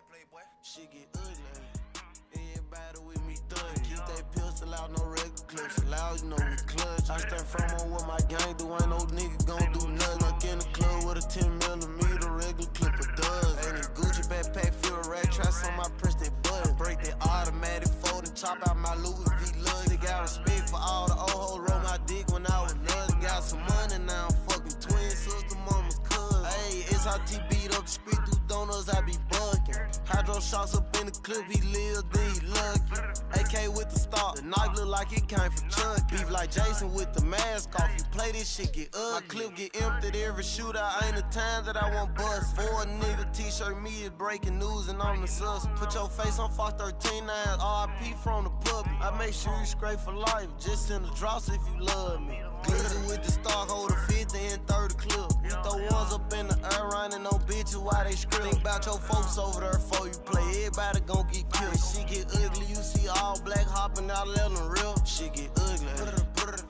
that, playboy. Shit get ugly. Everybody with me thug. Keep that pistol out, no regular clips allowed, you know we clutch. I stand firm on what my gang do, ain't no nigga gon' do nothing. Like in the club with a 10mm, regular clip of does. Ain't a Gucci backpack, feel a rat traps on my press that button. Break that automatic fold and chop out my Louis V lug. They got respect for all the old hoes, roll my dick when I was nutty. Got some money now, I'm fucking twin sister, mama's cousin. Ayy, SRT beat up the street through donuts, I be bucking. Hydro shots up in the clip, he live, then he lucky. AK with the stock, the knife look like it came from Chuck. Beef like Jason with the mask off, you play this shit get ugly. My clip get emptied every shootout, ain't the time that I want bust. For a nigga t-shirt, me is breaking news and I'm the sus. Put your face on Fox 13 now, RIP from the public. I make sure you scrape for life, just send the drops if you love me. Glitter with the stock, hold a 50 and 30 clip. We throw ones up in the air, running no bitches while they script. Think about your folks over there before you play, everybody gon' get killed. Shit get ugly, you see all black hopping out, let them real. Shit get ugly,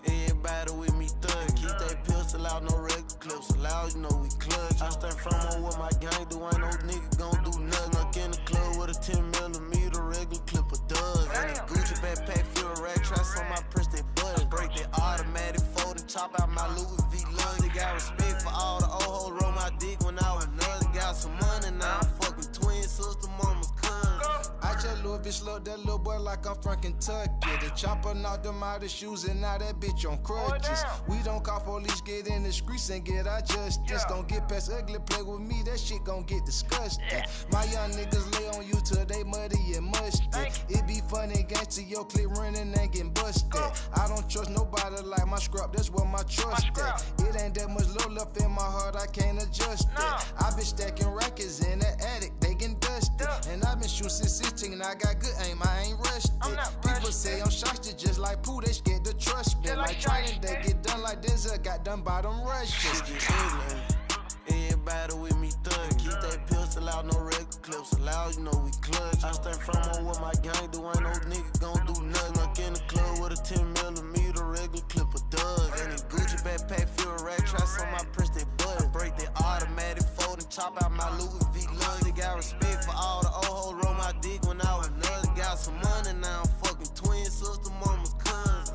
everybody with me thug. Keep that pistol out, no regular clips allowed, you know we clutch. I stand firm on what my gang do, ain't no nigga gon' do nothing. Like in the club with a 10mm, regular clip of does. Ain't a Gucci backpack, feel a rat traps on my press that button. Break that automatic fold and chop out my Louis V lug. They got respect for all the old hoes, roll my dick when I was nutty. Got some money now, I'm fucking twin sister, mama's cousin. I just Louis V slugged that little boy like I'm from Kentucky. The chopper knocked him out his shoes and now that bitch on crutches. We don't call police, get in the streets and get our justice. Don't get past ugly, play with me, that shit gon' get disgusting. My young niggas lay on you till they muddy and musty. It be funny, gangsta, your clip running and getting busted. I don't trust nobody like my scrub, that's where my trust at. It ain't that much low left in my heart, I can't adjust it. I been stacking rackets in the attic, they getting dusted. And I been shooting since 16 and I got good aim, I ain't rushed it. People say I'm shotty just like Pooh, they scared to trust me. Like training, they get done like Denzel got done by them rushes. Everybody with me thug. Keep that pistol out, no regular clips allowed, you know we clutch. I stand firm on what my gang do, ain't no nigga gon' do nothing. Like in the club with a 10mm, regular clip of does. Ain't a Gucci backpack, feel a rat traps on my press that button. Break that automatic fold and chop out my Louis V lug. They got respect for all the old hoes, roll my dick when I was nutty. Got some money now, I'm fucking twin sister, mama's cousin.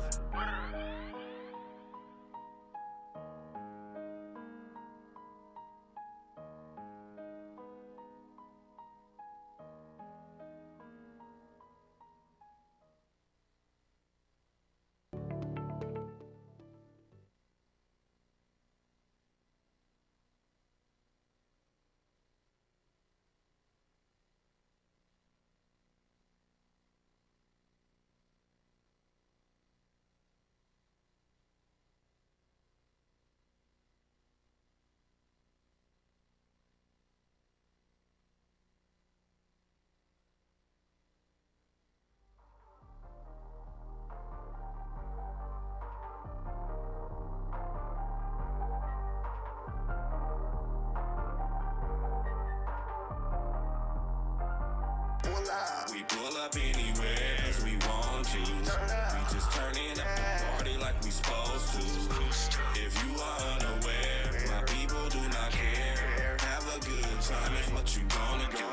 We pull up anywhere as we want to. We just turning up the party like we supposed to. If you are unaware, my people do not care. Have a good time is what you gonna do.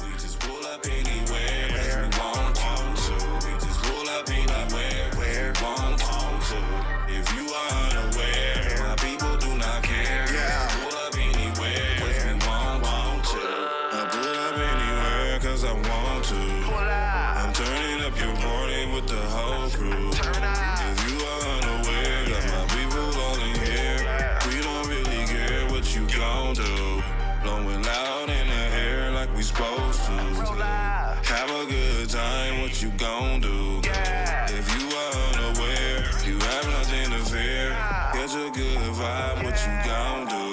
We just pull up anywhere as we want to. We just pull up anywhere where we want to. If you are unaware, my people do not care. Pull up anywhere as we want to. I pull up anywhere cause I want to. I'm turning up your party with the whole crew. If you are unaware, got my people all in here. We don't really care what you gon' do. Blowing loud in the air like we supposed to. Have a good time, what you gon' do? If you are unaware, you have nothing to fear. Catch a good vibe, what you gon' do?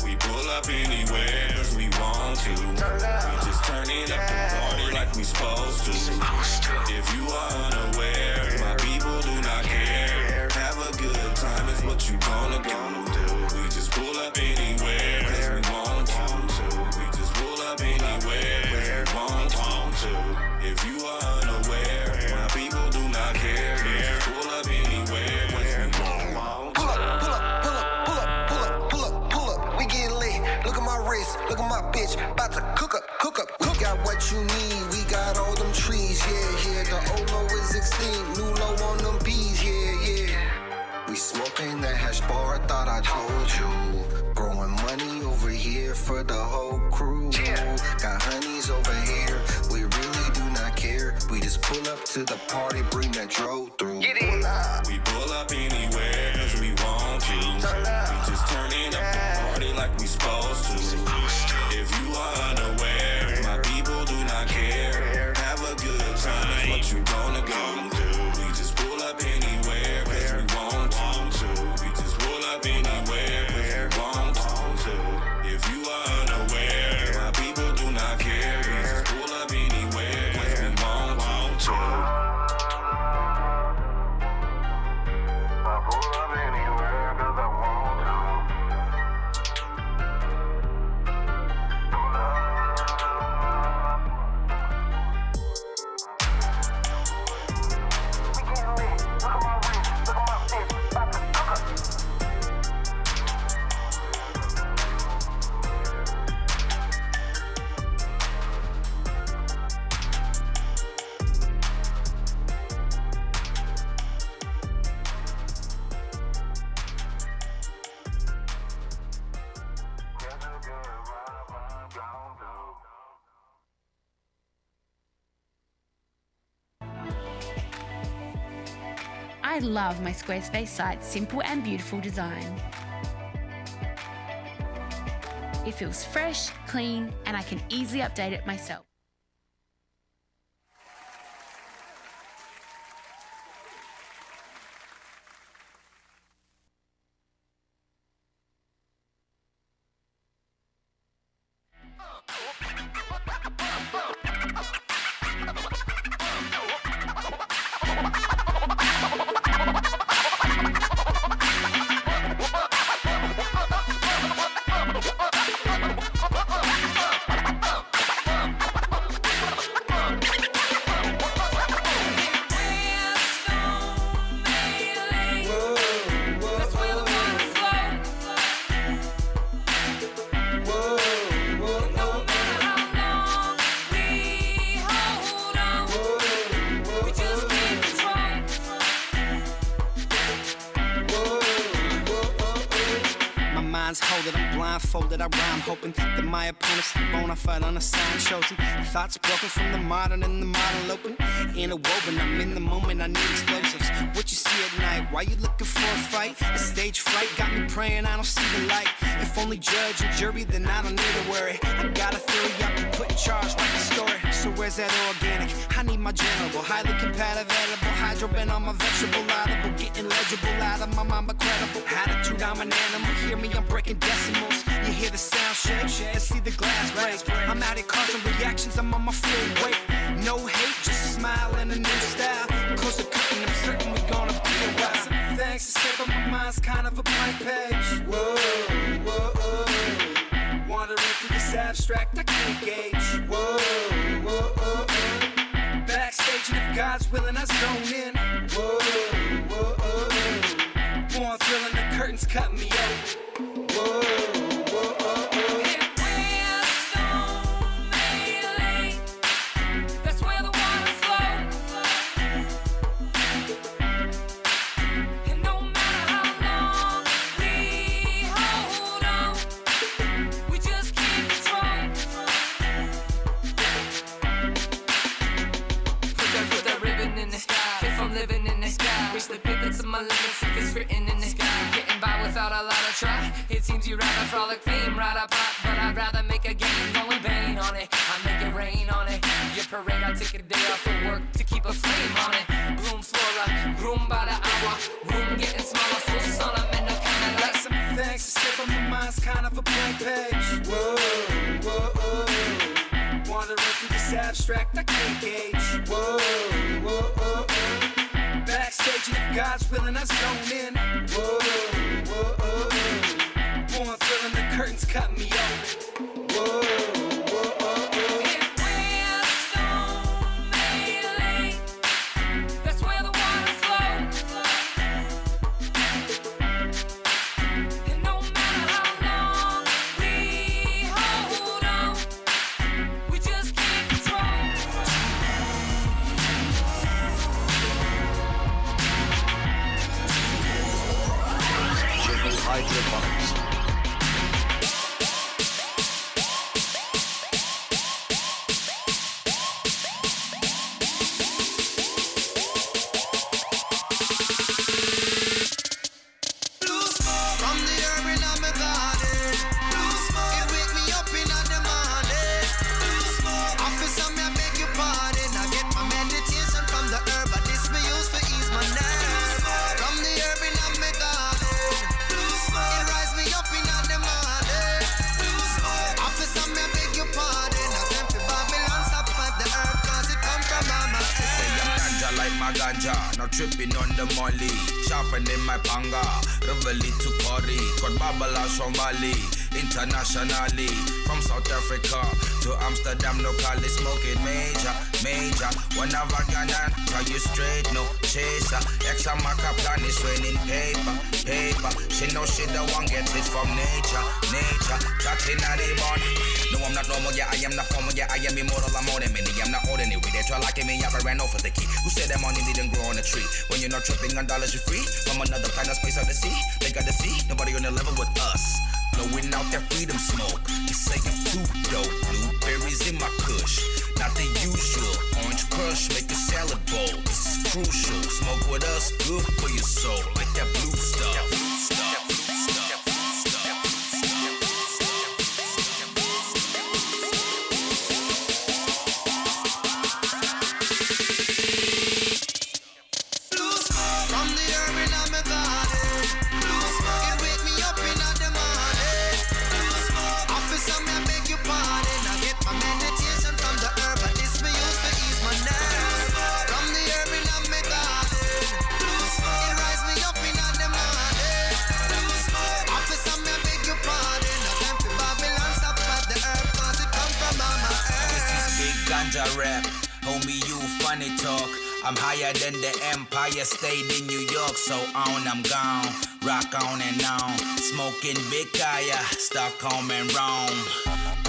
We pull up anywhere cause we want to. We just turning up the party like we supposed to. If you are unaware, my people do not care. Have a good time is what you gonna do. We just pull up anywhere cause we want to. We just pull up anywhere cause we want to. If you are unaware, my people do not care. We just pull up anywhere cause we want to. Pull up, we getting lit. Look at my wrist, look at my bitch, about to cook up. got what you need, we got all them trees, yeah. The old low is extinct, new low on them bees, yeah. We smoking that hash bar, thought I told you. Growing money over here for the whole crew. Got honeys over here, we really do not care. We just pull up to the party, bring that drove through. We pull up anywhere cause we want to. We just turning up the party like we supposed to. If you are unaware, my people do not care. Have a good time, that's what you gonna do. We just pull up anywhere cause we want to. We just pull up anywhere cause we want to. If you are unaware, my people do not care. We just pull up anywhere cause we want to. I love my Squarespace site's simple and beautiful design. It feels fresh, clean, and I can easily update it myself. Holded, I'm blindfolded, I rhyme hoping that my opponent's the bona fide unassigned chosen. Thoughts broken from the modern and the model open. Interwoven, I'm in the moment, I need explosives. What you see at night, why you looking for a fight? The stage fright got me praying I don't see the light. If only judge and jury, then I don't need to worry. I got a theory, I'll be put in charge, write the story. So where's that organic? I need my general, highly compatible, edible, hydroben on my vegetable, audible, getting legible out of my mind, but credible. Attitude, I'm an animal, hear me, I'm breaking decimals. You hear the sound shake and see the glass break. I'm out here causing reactions, I'm on my full weight. No hate, just a smile and a new style. Close the curtain, I'm certain we're gonna be a while. Some things to say, but my mind's kind of a blank page. Whoa, whoa, whoa. Wandering through this abstract, I can't gauge. Whoa, whoa, whoa. Backstage, and if God's willing, I zone in. Whoa, whoa, whoa. Born thrilling, the curtains cut me open. Whoa, whoa, whoa, whoa. And we're stone late. That's where the water flows. And no matter how long we hold on, we just keep strong. Put that ribbon in the sky. If I'm living in the sky, reach the pivot to my limits if it's written in the sky. Getting by without a lot of try. It seems you'd rather frolic theme, ride a pop, but I'd rather make a game. Going bane on it, I make it rain on it. Your parade, I take a day off of work to keep a flame on it. Bloom flora, room by the hour, room getting smaller, full sun, I'm in the kind of like some things to say, but my mind's kind of a blank page. Whoa, whoa, whoa. Wandering through this abstract, I can't gauge. Whoa, whoa, whoa. Backstage, and if God's willing, I zone in. Whoa, whoa, whoa. Born thrilling, the curtains cut me open. Whoa, whoa, whoa. And we're stone late. That's where the water flows. And no matter how long we hold on, we just keep ganja, now tripping on the molly. Chopping in my panga, reveille to Kori. Got Babala from Bali, internationally. From South Africa to Amsterdam, locally smoking major. Whenever Ghana, tell you straight, no chaser. Extra marker plan is raining paper. She know she the one get it from nature. Touching at the bond. No, I'm not normal, yeah, I am not formal, yeah, I am immortal, I'm more than many, I'm not ordinary. They try locking me up, I ran over the key. Who said that money didn't grow on a tree? When you're not tripping on dollars, you're free. From another planet, space, or the sea. They got the sea, nobody on the level with us. Blowing out that freedom smoke. They say I'm too dope. Blueberries in my kush. Not the usual. Orange crush, make a salad bowl. This is crucial. Smoke with us, good for your soul. Like that blue stuff. Rap, homie, you funny talk. I'm higher than the Empire State in New York, so on I'm gone. Rock on and on, smoking big kaya, Stockholm and Rome.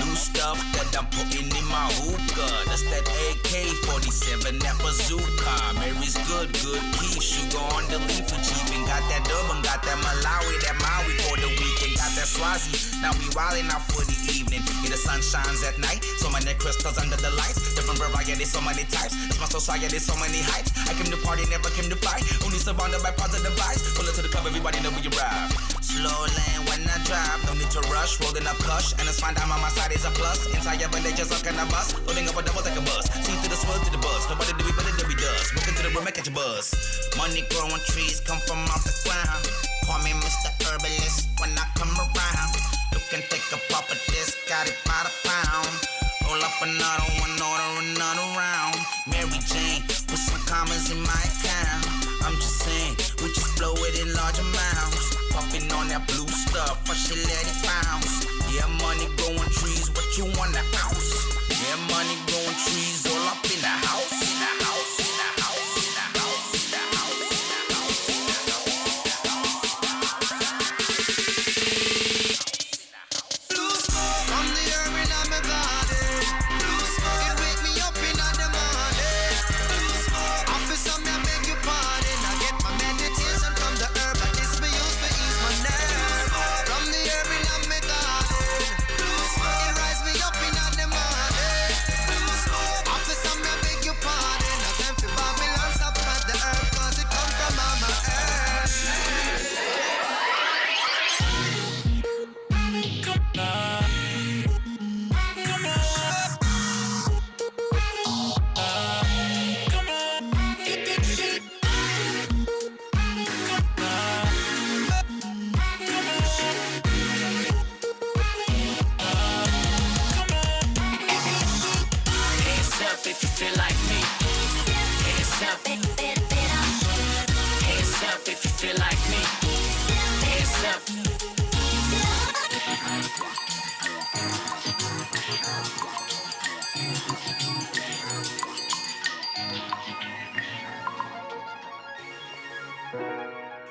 New stuff that I'm putting in my hookah. That's that AK-47, that bazooka. Mary's good, keep sugar on the leaf for Jeepin'. Got that Durban, got that Malawi, that Maui for the weekend. Got that Swazi, now we wildin' out for the evening. Yeah, the sun shines at night, so many crystals under the lights. Different variety, so many types. It's my society, so many heights. I came to party, never came to fight. Only surrounded by positive vibes. Pull it to the club, everybody know we arrive. Slow lane when I drive, no need to rush. Rolling up kush, and it's fine, I'm on my side is a plus. Entire village is up in a bus. Loading up a double take a bus. See to the swirl to the bus. Nobody do it better than we does. Walk into the room and catch a buzz. Money growing trees come from off the ground. Call me Mr. Herbalist when I come around. You can take a pop of this, got it by the pound. Roll up another one, order another round. Mary Jane, with some commas in my account. I'm just saying, we just blow it in large amounts. Puffing on that blue stuff, I should let it bounce. Yeah, money growing trees, what you want an ounce? Yeah, money growing trees, all up in the house. In the house, in the house, in the house, in the house, in the house, in the house. Blue smoke from the herb in my body. Blue smoke, it wake me up in the morning. Blue smoke, officer me I make you party. I get my meditation from the herb, and this me use for ease my nerve. From the herb in my garden. Blue smoke, it rise me up in the morning. Blue smoke, officer me I beg you pardon. I time for Babylon stop at the herb, 'cause it come from Mama Earth. Hands up if you feel like me. Hands up. Hands up if you feel like me. Hands up.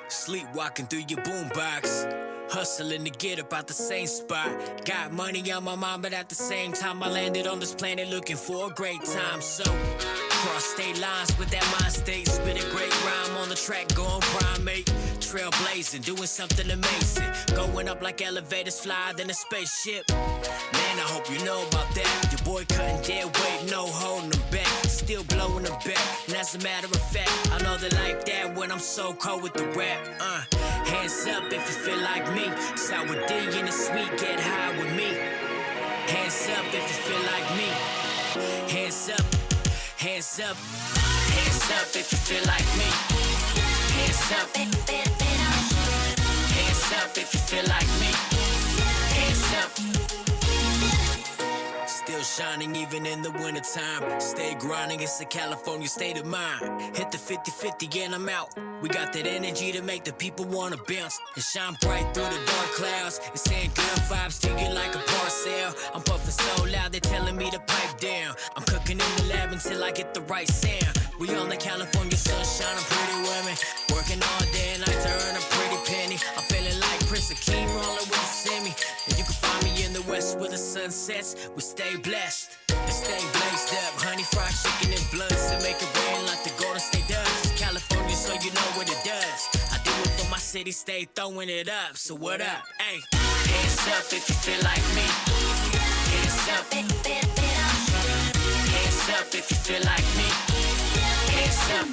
Sleepwalking through your boombox. Hustling to get up out the same spot. Got money on my mind, but at the same time I landed on this planet looking for a great time. So cross state lines with that mind state. Spit a great rhyme on the track, going primate. Trailblazing, doing something amazing. Going up like elevators, fly than a spaceship. Man, I hope you know about that. Your boy cutting dead weight, no holding them back. Still blowing them back, and as a matter of fact, I know they like that when I'm so cold with the rap. Hands up if you feel like me. Sour D in the sweet, get high with me. Hands up if you feel like me. Hands up, hands up, hands up if you feel like me. Hands up, hands up if you feel like me. Hands up. still shining even in the wintertime. Stay grinding, it's a California state of mind. Hit the 50-50 and I'm out. We got that energy to make the people wanna bounce and shine bright through the dark clouds. And saying good vibes to you like a parcel. I'm puffing so loud, they're telling me to pipe down. I'm cooking in the lab until I get the right sound. We on the California sunshine, I'm pretty women. Working all day and night to earn a pretty penny. I'm feeling like Prince Akeem rolling with a semi. And you can find me in the west where the sun sets. We stay blessed and stay blazed up. Honey fried chicken and blunts to make it rain like the Golden State does. It's California, so you know what it does. I do it for my city, stay throwing it up. So what up? Hey, hands up if you feel like me. Hands up. Hands up if you feel like me. Hands up.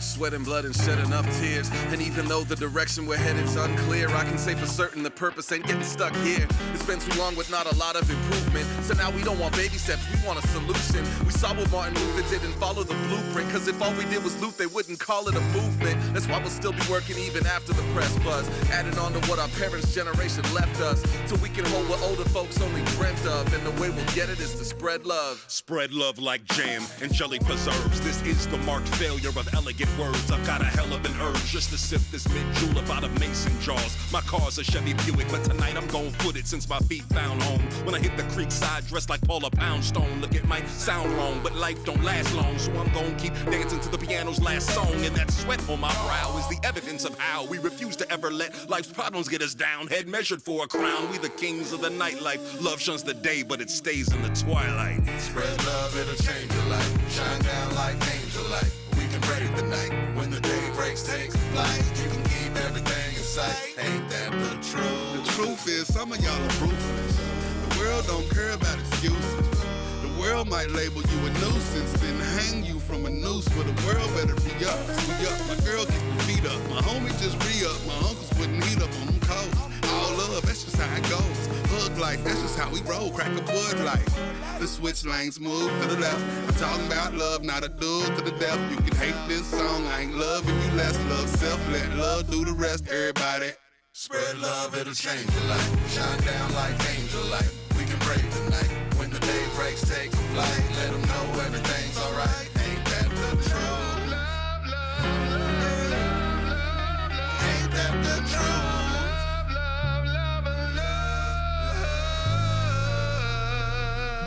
Sweat and blood and shed enough tears. And even though the direction we're headed's unclear, I can say for certain the purpose ain't getting stuck here. It's been too long with not a lot of improvement. So now we don't want baby steps, we want a solution. We saw what Martin Luther did and follow the blueprint. Cause if all we did was loot, they wouldn't call it a movement. That's why we'll still be working even after the press buzz. Adding on to what our parents' generation left us. Till we can hold what older folks only dreamt of. And the way we'll get it is to spread love. Spread love like jam and jelly preserves. This is the marked failure of elegant words. I've got a hell of an urge just to sip this mint-julep out of mason jars. My car's a Chevy Buick, but tonight I'm gon' foot it since my feet found home. When I hit the creek side dressed like Paula Poundstone. Look, it might sound wrong, but life don't last long. So I'm gon' keep dancing to the piano's last song. And that sweat on my brow is the evidence of how we refuse to ever let life's problems get us down. Head measured for a crown, we the kings of the nightlife. Love shuns the day, but it stays in the twilight. Spread love, it'll change your life. Shine down like angel light. We can brave the night. When the day breaks, takes flight. You can keep everything in sight. Ain't that the truth? The truth is, some of y'all are ruthless. The world don't care about excuses. The world might label you a nuisance, then hang you from a noose. But the world better be up. We up. My girl kicked the feet up. My homie just re-up. My uncle's putting heat up on them coats. All love, that's just how it goes. Hug life, that's just how we roll. Crack a bud life. The switch lanes move to the left. I'm talking about love, not a dude to the death. You can hate this song, I ain't loving you less. Love self, let love do the rest. Everybody spread love, it'll change your life. Shine down like angel light. We can brave the night. When the day breaks, take a flight. Let them know everything's alright. Ain't that the truth? Ain't that the truth?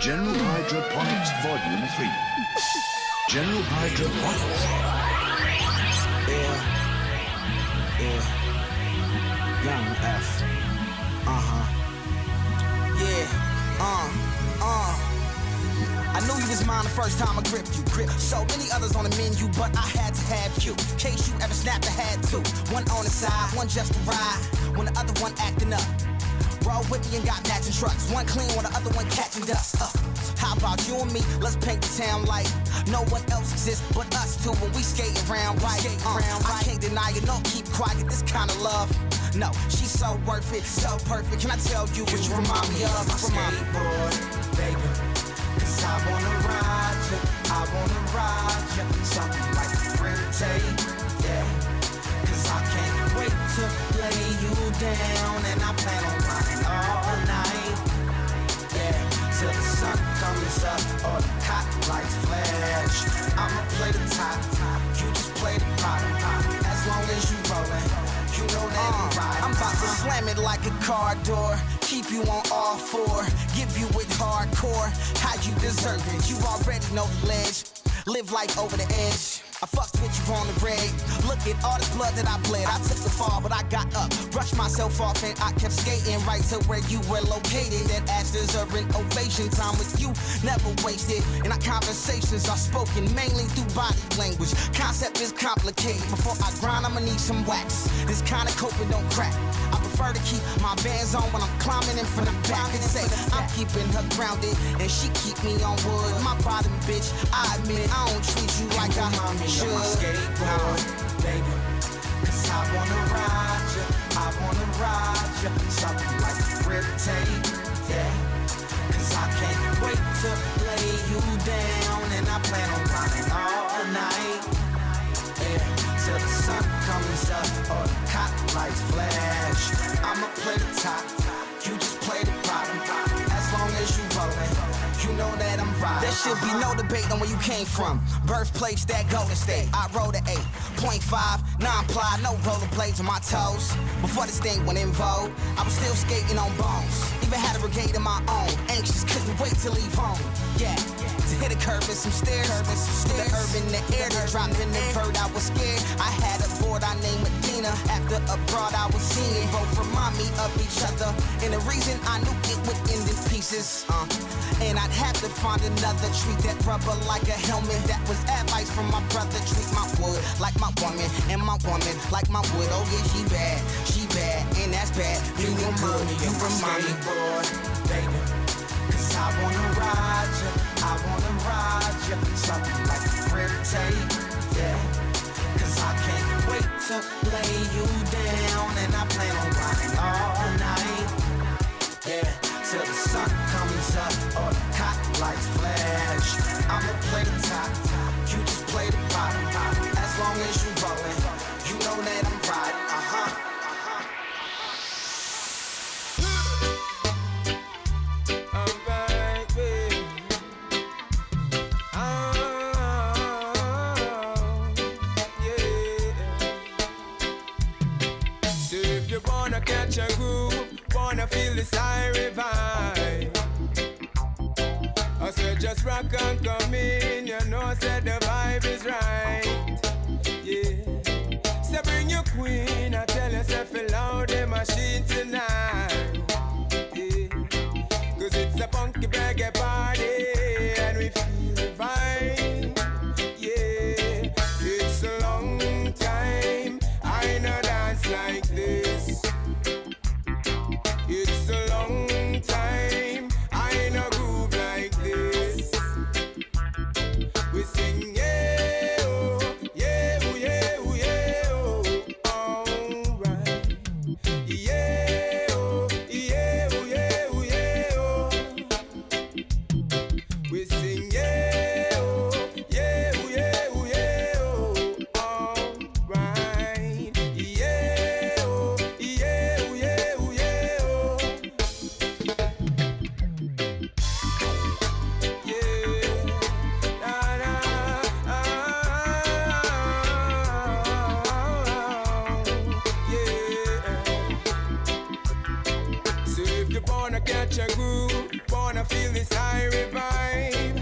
General Hydroponics Volume 3. General Hydroponics. Young F. I knew you was mine the first time I gripped you. So many others on the menu, but I had to have you. Case you ever snapped, I had to. One on the side, one just to ride. When the other one acting up. Roll with me and got matching trucks. One clean while the other one catching dust. How about you and me? Let's paint the town like no one else exists but us two when we skate around right. I can't deny it, no, keep quiet, this kind of love. No, she's so worth it, so perfect. Can I tell you what you remind me of? Skateboard, baby. Cause I wanna ride you, I wanna ride you. Something like tape, yeah. Cause I can't wait to lay you down. And I plan on riding all night, yeah. Till the sun comes up or the cot lights flash. I'ma play the top, you just play the bottom. As long as you rollin', you know that I'm riding. I'm about to slam it like a car door. Keep you on all four, give you it hardcore. How you deserve it, you already know the ledge. Live life over the edge. I fucked with you on the red. Look at all the blood that I bled. I took the fall, but I got up, brushed myself off, and I kept skating right to where you were located. That ass deserve an ovation. Time with you never wasted, and our conversations are spoken mainly through body language. Concept is complicated. Before I grind, I'ma need some wax. This kind of coping don't crack. I prefer to keep my bands on when I'm climbing in from the back and say I'm keeping her grounded, and she keep me on wood. My bottom bitch, I admit I don't treat you like I should. Skateboard, baby. Cause I wanna ride you, I wanna ride you. Something like grip tape, yeah. Cause I can't wait to lay you down. And I plan on riding all night, yeah. Till the sun comes up or the cot lights flash. I'ma play the top, you just play the bottom. As long as you rollin', you know that I'm riding. There should be no debate on where you came from. Birthplace that Golden State. I rode an 8.5, non-ply, no rollerblades on my toes. Before this thing went in vogue, I was still skating on bones. Even had a brigade of my own. Anxious, couldn't wait to leave home. Yeah, to hit a curve and some stairs. The herb in the air, that dropped in the bird, I was scared. I had a board I named Medina. After abroad I was seeing. Both remind me of each other. And the reason I knew it would end in pieces. And I'd have to find another treat that rubber like a helmet. That was advice from my brother. Treat my wood like my woman, and my woman like my wood. Oh yeah, she bad, and that's bad. You remind me, boy, baby. Cause I wanna ride you, I wanna ride you. Something like grip tape, yeah. Cause I can't wait to lay you down. And I plan on riding all night, yeah. Till the sun comes up or the cot lights flash. I'ma play the top, you just play the bottom. As long as you rollin', you know that I'm riding, Alright, baby. Yeah. So if you wanna catch a groove, wanna feel the siren vibe, I said just rock and come in. You know, said the vibe is right. Yeah. So bring your queen. I tell yourself loud the machine tonight. Yeah. Cause it's a funky reggae party and we feel the vibe. Yeah. It's a long time I no dance like this. It's a long time I no groove like this. We sing yeah, oh, yeah, oh, yeah, oh, yeah, oh, alright. Yeah, oh, yeah, oh, yeah, oh, yeah, oh. We sing yeah, oh, yeah, oh, yeah, oh, yeah, oh, alright. Yeah, oh, yeah, oh, yeah, oh, yeah, oh. So if you wanna catch a groove, wanna feel this high vibe,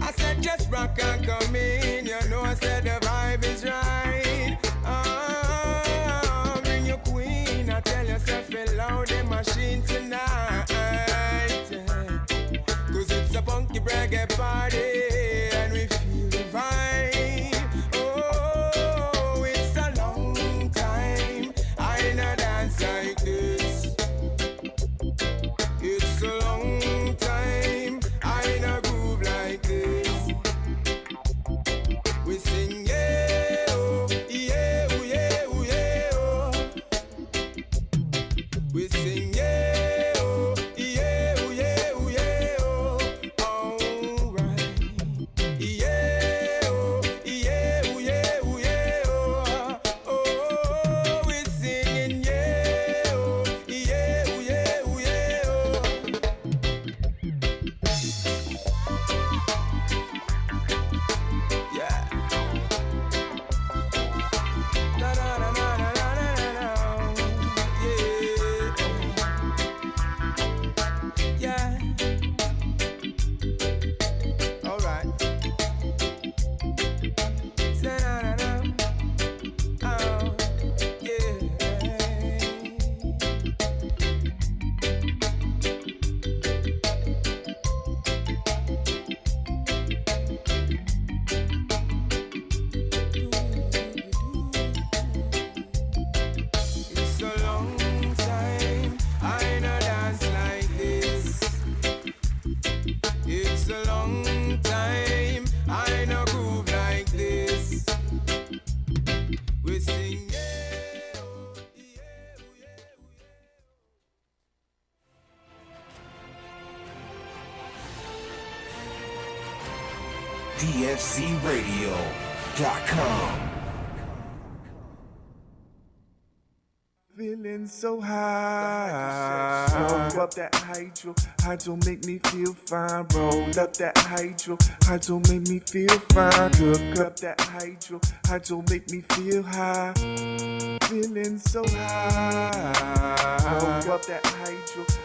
I said just rock and come in. You know I said the vibe is right. Bring your queen. I tell yourself loud the machine tonight. Cause it's a funky reggae party and we feel the vibe. Oh, it's a long time I no dance like this. DFZRadio.com. Feeling so high. Roll up that hydro make me feel fine. Roll up that hydro make me feel fine. Cook up that hydro make me feel high. Feeling so high. Roll up that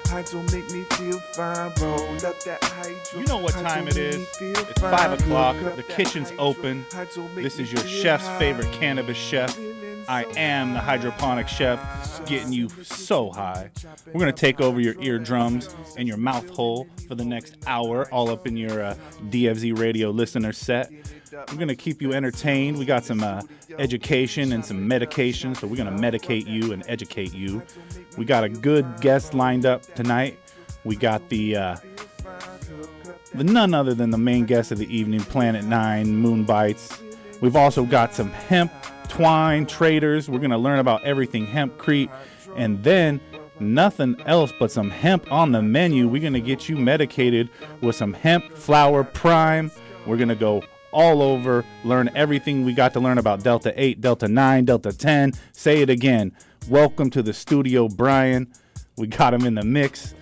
hydro make me feel fine. Roll up that hydro. You know what time it is. It's 5 o'clock. The kitchen's open. This is your chef's favorite cannabis chef. I am the hydroponic chef, getting you so high. We're going to take over your eardrums and your mouth hole for the next hour, all up in your DFZ radio listener set. We're going to keep you entertained. We got some education and some medication, so we're going to medicate you and educate you. We got a good guest lined up tonight. We got the none other than the main guest of the evening, Planet 9, Moon Bites. We've also got some hemp twine traders. We're going to learn about everything hempcrete, and then nothing else but some hemp on the menu. We're going to get you medicated with some hemp flower prime. We're going to go all over, learn everything we got to learn about Delta 8, Delta 9, Delta 10. Say it again. Welcome to the studio, Brian. We got him in the mix,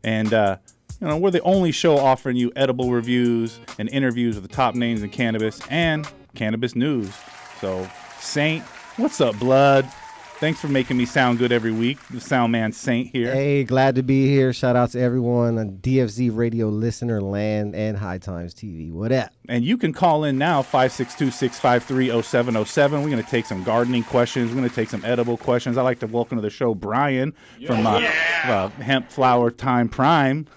and we're the only show offering you edible reviews and interviews with the top names in cannabis and cannabis news. So Saint, what's up, blood? Thanks for making me sound good every week. The sound man Saint here. Hey, glad to be here. Shout out to everyone on DFZ Radio Listener Land and High Times TV. What up? And you can call in now, 562-653-0707. We're going to take some gardening questions. We're going to take some edible questions. I'd like to welcome to the show Brian from Hemp Flower Time Prime.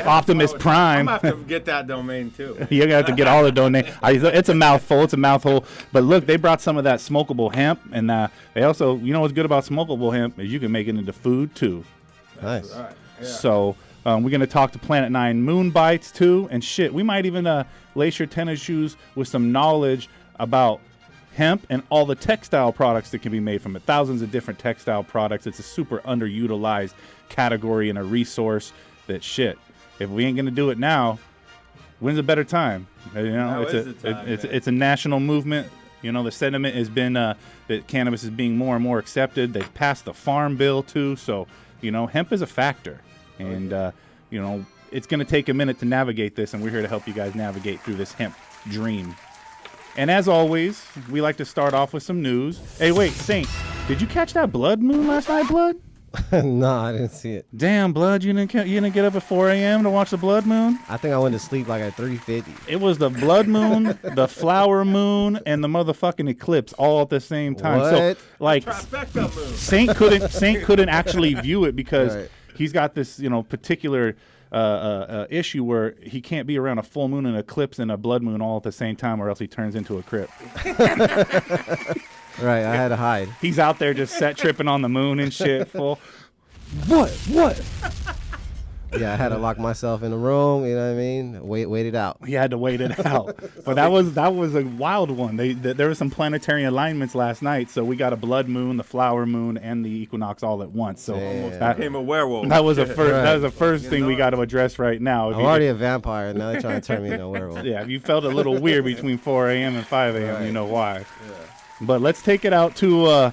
Optimus Prime. I'm going to have to get that domain, too. You're going to have to get all the domain. It's a mouthful. It's a mouthful. But look, they brought some of that smokable hemp. And they also, you know what's good about smokable hemp is you can make it into food, too. Nice. Right. Yeah. So we're going to talk to Planet 9 Moon Bites, too. And shit, we might even lace your tennis shoes with some knowledge about hemp and all the textile products that can be made from it. Thousands of different textile products. It's a super underutilized category and a resource that shit. If we ain't going to do it now, when's a better time? It's a national movement. You know, the sentiment has been that cannabis is being more and more accepted. They've passed the farm bill, too. So, hemp is a factor. And, it's going to take a minute to navigate this, and we're here to help you guys navigate through this hemp dream. And as always, we like to start off with some news. Hey, wait, Saint, did you catch that blood moon last night, blood? No, I didn't see it. Damn, blood, you didn't get up at 4 a.m. to watch the blood moon? I think I went to sleep like at 3:50. It was the blood moon, the flower moon, and the motherfucking eclipse all at the same time. What? So, like, Trifecta moon. Saint couldn't actually view it because he's got this, particular issue where he can't be around a full moon, an eclipse, and a blood moon all at the same time, or else he turns into a crip. Right, I had to hide. He's out there just set tripping on the moon and shit. What? Yeah, I had to lock myself in a room. You know what I mean? Wait it out. He had to wait it out. But that was a wild one. There were some planetary alignments last night, so we got a blood moon, the flower moon, and the equinox all at once. So that became a werewolf. That was the first thing we got to address right now. I'm already a vampire. Now they're trying to turn me into a werewolf. Yeah, if you felt a little weird between 4 a.m. and 5 a.m., you know why. Yeah. But let's take it out to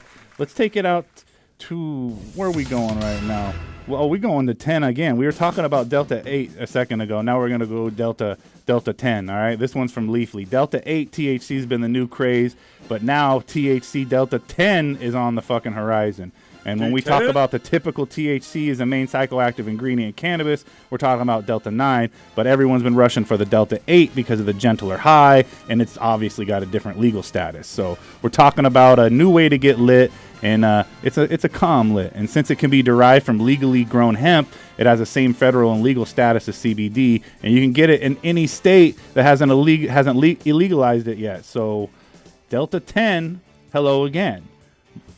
where are we going right now? Well, we're going to 10 again. We were talking about Delta 8 a second ago. Now we're going to go Delta 10, all right? This one's from Leafly. Delta 8 THC has been the new craze, but now THC Delta 10 is on the fucking horizon. And when we talk about the typical THC as a main psychoactive ingredient in cannabis, we're talking about Delta 9, but everyone's been rushing for the Delta 8 because of the gentler high, and it's obviously got a different legal status. So we're talking about a new way to get lit, and it's a calm lit. And since it can be derived from legally grown hemp, it has the same federal and legal status as CBD, and you can get it in any state that hasn't illegalized it yet. So Delta 10, hello again.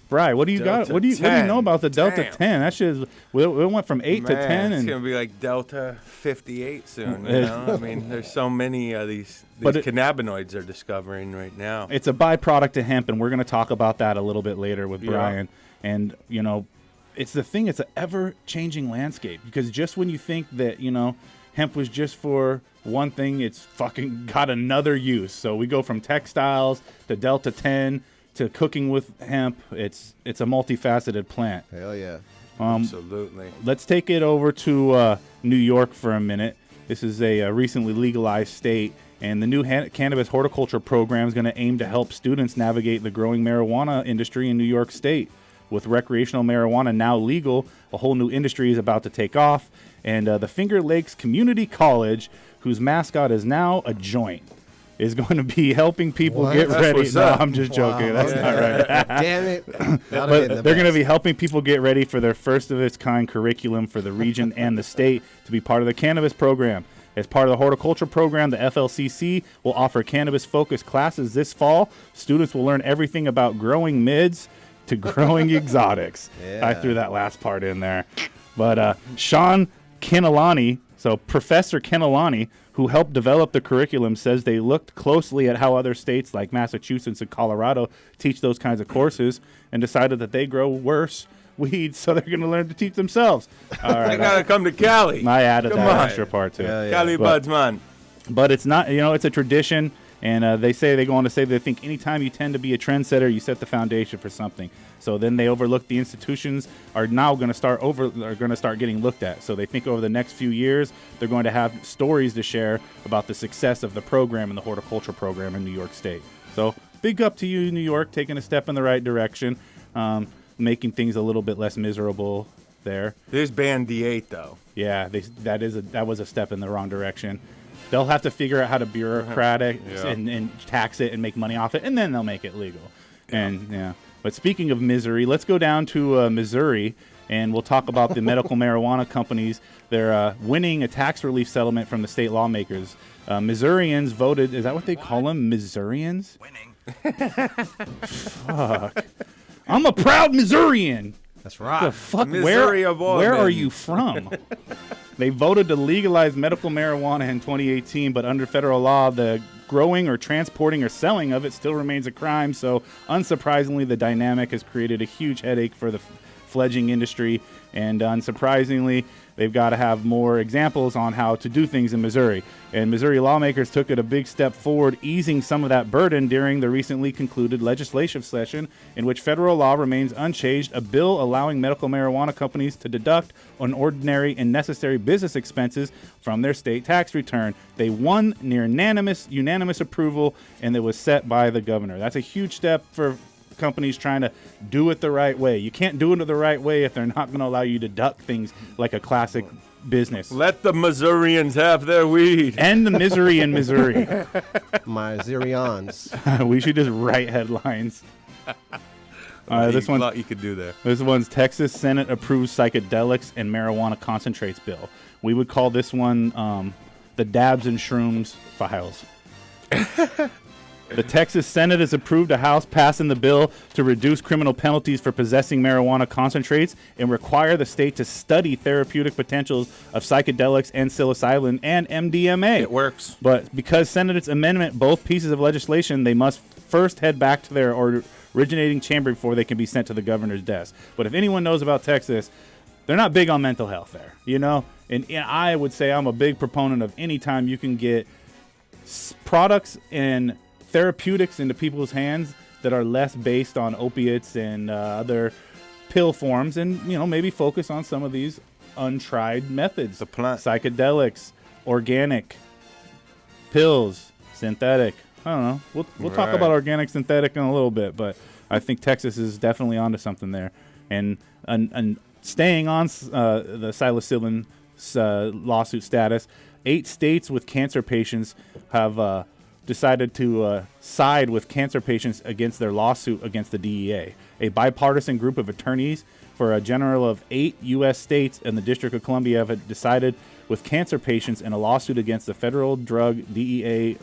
Bri, what do you got? What do you know about the Delta 10? That shit is, it went from 8 to 10. It's going to be like Delta 58 soon. I mean, there's so many of these cannabinoids they're discovering right now. It's a byproduct of hemp, and we're going to talk about that a little bit later with Brian. And, it's the thing. It's an ever-changing landscape because just when you think that, hemp was just for one thing, it's fucking got another use. So we go from textiles to Delta 10 to cooking with hemp. It's a multifaceted plant. Hell yeah. Absolutely. Let's take it over to New York for a minute. This is a recently legalized state, and the new cannabis horticulture program is going to aim to help students navigate the growing marijuana industry in New York State. With recreational marijuana now legal, a whole new industry is about to take off, and the Finger Lakes Community College, whose mascot is now a joint, is going to be helping people get ready. No, I'm just joking. That's not right. Damn it. But they're going to be helping people get ready for their first of its kind curriculum for the region and the state to be part of the cannabis program. As part of the horticulture program, the FLCC will offer cannabis-focused classes this fall. Students will learn everything about growing mids to growing exotics. Yeah. I threw that last part in there. But Sean Kennelani, so Professor Kennelani, who helped develop the curriculum, says they looked closely at how other states like Massachusetts and Colorado teach those kinds of courses and decided that they grow worse weeds, so they're going to learn to teach themselves. All right, They got to come to Cali. I added Come that on. extra part too. Cali buds, man. But it's not, it's a tradition, and they go on to say they think anytime you tend to be a trendsetter, you set the foundation for something. So then they overlook the institutions are now going to start getting looked at. So they think over the next few years they're going to have stories to share about the success of the program and the horticulture program in New York State. So big up to you, New York, taking a step in the right direction, making things a little bit less miserable there. There's Band D8 though. Yeah, that was a step in the wrong direction. They'll have to figure out how to bureaucratic and tax it and make money off it, and then they'll make it legal. And but speaking of misery, let's go down to Missouri, and we'll talk about the medical marijuana companies. They're winning a tax relief settlement from the state lawmakers. Missourians voted. Is that what they call them? Missourians? Winning. Fuck. I'm a proud Missourian. That's right. The fuck? Missouri of all where men. are you from? They voted to legalize medical marijuana in 2018, but under federal law, the growing or transporting or selling of it still remains a crime. So, unsurprisingly, the dynamic has created a huge headache for the fledgling industry. And unsurprisingly, they've got to have more examples on how to do things in Missouri. And Missouri lawmakers took it a big step forward, easing some of that burden during the recently concluded legislative session, in which federal law remains unchanged, a bill allowing medical marijuana companies to deduct on ordinary and necessary business expenses from their state tax return. They won near unanimous approval, and it was set by the governor. That's a huge step for companies trying to do it the right way. You can't do it the right way if they're not going to allow you to deduct things like a classic business. Let the Missourians have their weed. End the misery in Missouri. Missourians. We should just write headlines. This one you could do there. This one's Texas Senate approves psychedelics and marijuana concentrates bill. We would call this one the dabs and shrooms files. The Texas Senate has approved a House passing the bill to reduce criminal penalties for possessing marijuana concentrates and require the state to study therapeutic potentials of psychedelics and psilocybin and MDMA. It works. But because Senate's amendment both pieces of legislation, they must first head back to their originating chamber before they can be sent to the governor's desk. But if anyone knows about Texas, they're not big on mental health there, And I would say I'm a big proponent of any time you can get products and therapeutics into people's hands that are less based on opiates and other pill forms, and maybe focus on some of these untried methods. The plant, psychedelics, organic, pills, synthetic. I don't know. We'll talk about organic, synthetic in a little bit, but I think Texas is definitely onto something there. And staying on the psilocybin lawsuit status, 8 states with cancer patients have decided to side with cancer patients against their lawsuit against the DEA. A bipartisan group of attorneys for a general of 8 U.S. states and the District of Columbia have decided with cancer patients in a lawsuit against the Federal Drug DEA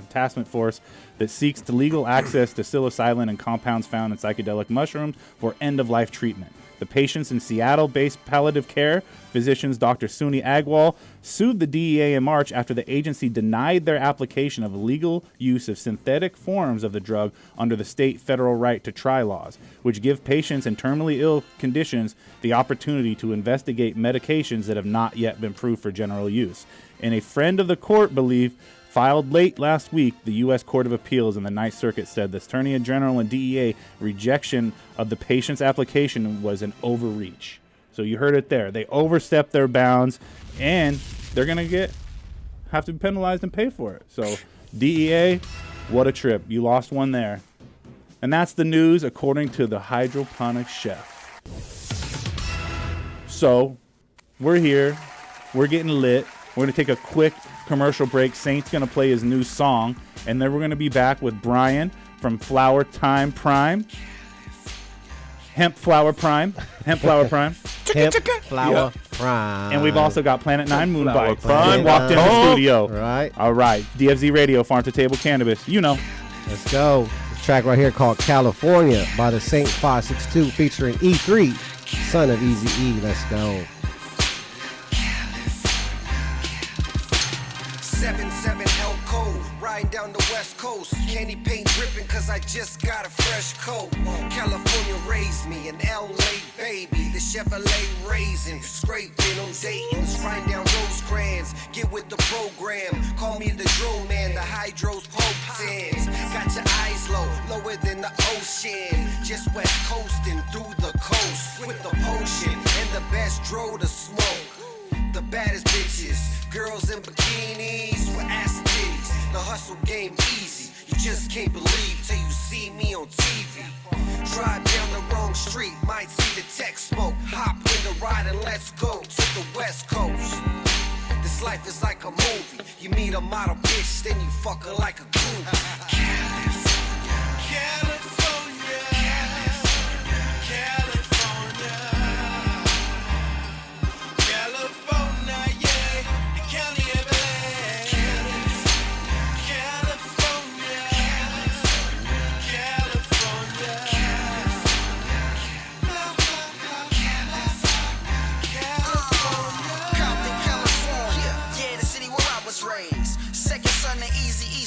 Task Force that seeks to legal access to psilocybin and compounds found in psychedelic mushrooms for end-of-life treatment. The patients in Seattle-based palliative care physicians Dr. Suni Agwal sued the DEA in March after the agency denied their application of legal use of synthetic forms of the drug under the state federal right to try laws, which give patients in terminally ill conditions the opportunity to investigate medications that have not yet been approved for general use. In a friend of the court belief filed late last week, the U.S. Court of Appeals in the Ninth Circuit said the Attorney General and DEA rejection of the patient's application was an overreach. So you heard it there. They overstepped their bounds, and they're going to have to be penalized and pay for it. So DEA, what a trip. You lost one there. And that's the news according to the Hydroponic Chef. So we're here. We're getting lit. We're going to take a quick commercial break. Saint's going to play his new song, and then we're going to be back with Brian from Flower Time Prime. Hemp Flower Prime. Hemp Flower Prime. And we've also got Planet 9 Moon Flower Bite. Prime. Walked in the studio. Right. All right. DFZ Radio, Farm to Table Cannabis. You know. Let's go. This track right here called California by the Saint 562 featuring E3, son of Eazy-E. Let's go. 7-7 L Code, riding down the west coast. Candy paint dripping cause I just got a fresh coat. California raised me, an LA baby. The Chevrolet raisin, scraping on Dayton's, riding down Rosecrans. Get with the program, call me the drill man, the hydros potens. Got your eyes low, lower than the ocean. Just west coasting through the coast with the potion and the best dro to smoke. The baddest bitches, girls in bikinis with ass titties. The hustle game easy, you just can't believe till you see me on TV. Drive down the wrong street, might see the tech smoke. Hop in the ride and let's go to the west coast. This life is like a movie. You meet a model bitch, then you fuck her like a groupie.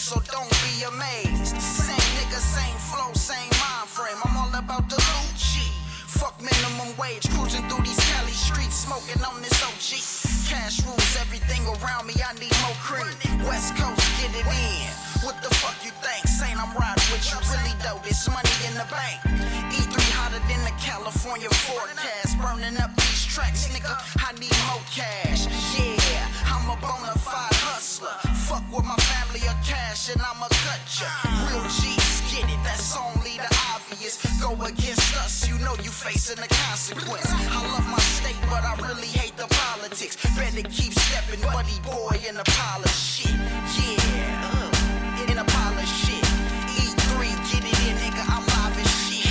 So don't be amazed. Same nigga, same flow, same mind frame. I'm all about the Lucci. Fuck minimum wage, cruising through these Cali streets, smoking on this OG. Cash rules everything around me, I need more cream. West Coast, get it in. What the fuck you think? Saying I'm riding with you, really though, this money in the bank. E3 hotter than the California forecast. Burning up these tracks, nigga, I need more cash. Yeah, I'm a bona fide hustler. Fuck with my family or cash and I'ma cut ya. Real G's get it, that's only the obvious. Go against us, you know you facing the consequence. I love my state, but I really hate the politics. Better keep stepping, buddy boy, in a pile of shit. Yeah, in a pile of shit. E3, get it in, nigga, I'm live as shit.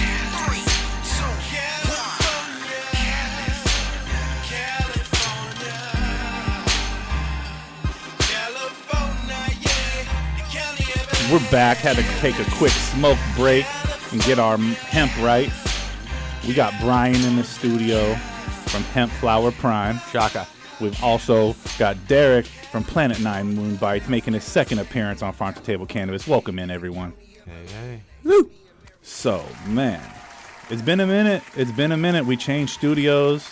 3, 2, 1. We're back. Had to take a quick smoke break and get our hemp right. We got Brian in the studio from Hemp Flower Prime. Shaka. We've also got Derek from Planet 9 Moon Bites making his second appearance on Farm to Table Cannabis. Welcome in, everyone. Hey. Woo! So, man, it's been a minute. We changed studios.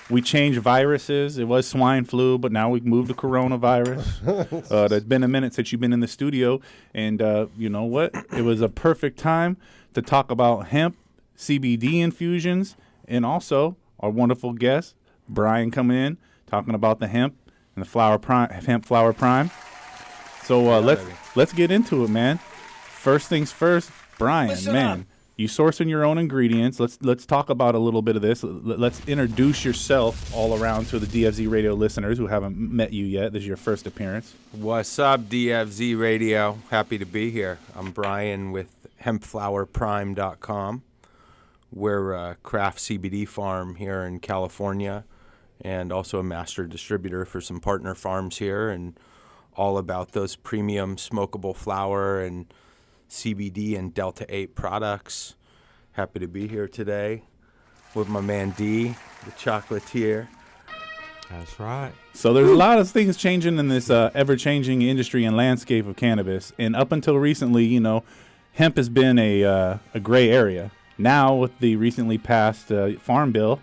We changed viruses. It was swine flu, but now we've moved to coronavirus. It's been a minute since you've been in the studio. And you know what? It was a perfect time to talk about hemp, CBD infusions, and also our wonderful guest, Brian, coming in, talking about the hemp and the hemp flower prime. So let's get into it, man. First things first, Brian, man. You sourcing your own ingredients. Let's talk about a little bit of this. Let's introduce yourself all around to the DFZ Radio listeners who haven't met you yet. This is your first appearance. What's up, DFZ Radio? Happy to be here. I'm Brian with hempflowerprime.com. We're a craft CBD farm here in California and also a master distributor for some partner farms here, and all about those premium smokable flower and CBD and Delta 8 products. Happy to be here today with my man D, the chocolatier. That's right. So there's a lot of things changing in this ever-changing industry and landscape of cannabis. And up until recently, you know, hemp has been a gray area. Now with the recently passed farm bill,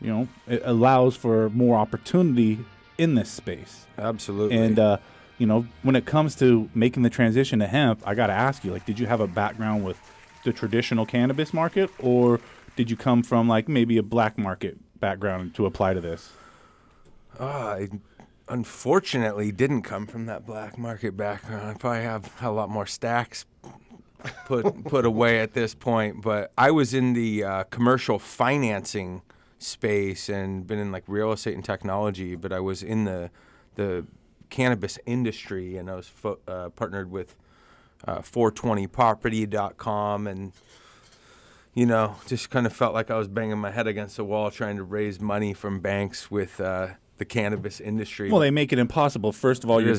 you know, it allows for more opportunity in this space. Absolutely. And, you know, when it comes to making the transition to hemp, I got to ask you, like, did you have a background with the traditional cannabis market, or did you come from, like, maybe a black market background to apply to this? I unfortunately didn't come from that black market background. I probably have a lot more stacks put away at this point, but I was in the commercial financing space and been in like real estate and technology, but I was in the cannabis industry, and I was partnered with 420property.com, and you know, just kind of felt like I was banging my head against the wall trying to raise money from banks with the cannabis industry. Well, they make it impossible. First of all, you're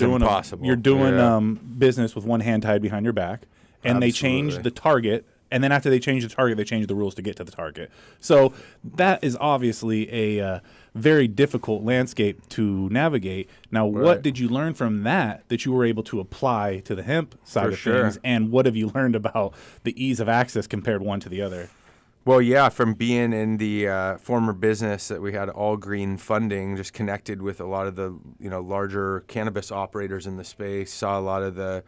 doing business with one hand tied behind your back, and Absolutely. They change the target. And then after they change the target, they change the rules to get to the target. So that is obviously a very difficult landscape to navigate. Now, what did you learn from that you were able to apply to the hemp side of things? And what have you learned about the ease of access compared one to the other? Well, yeah, from being in the former business that we had all green funding, just connected with a lot of the, you know, larger cannabis operators in the space, saw a lot of the,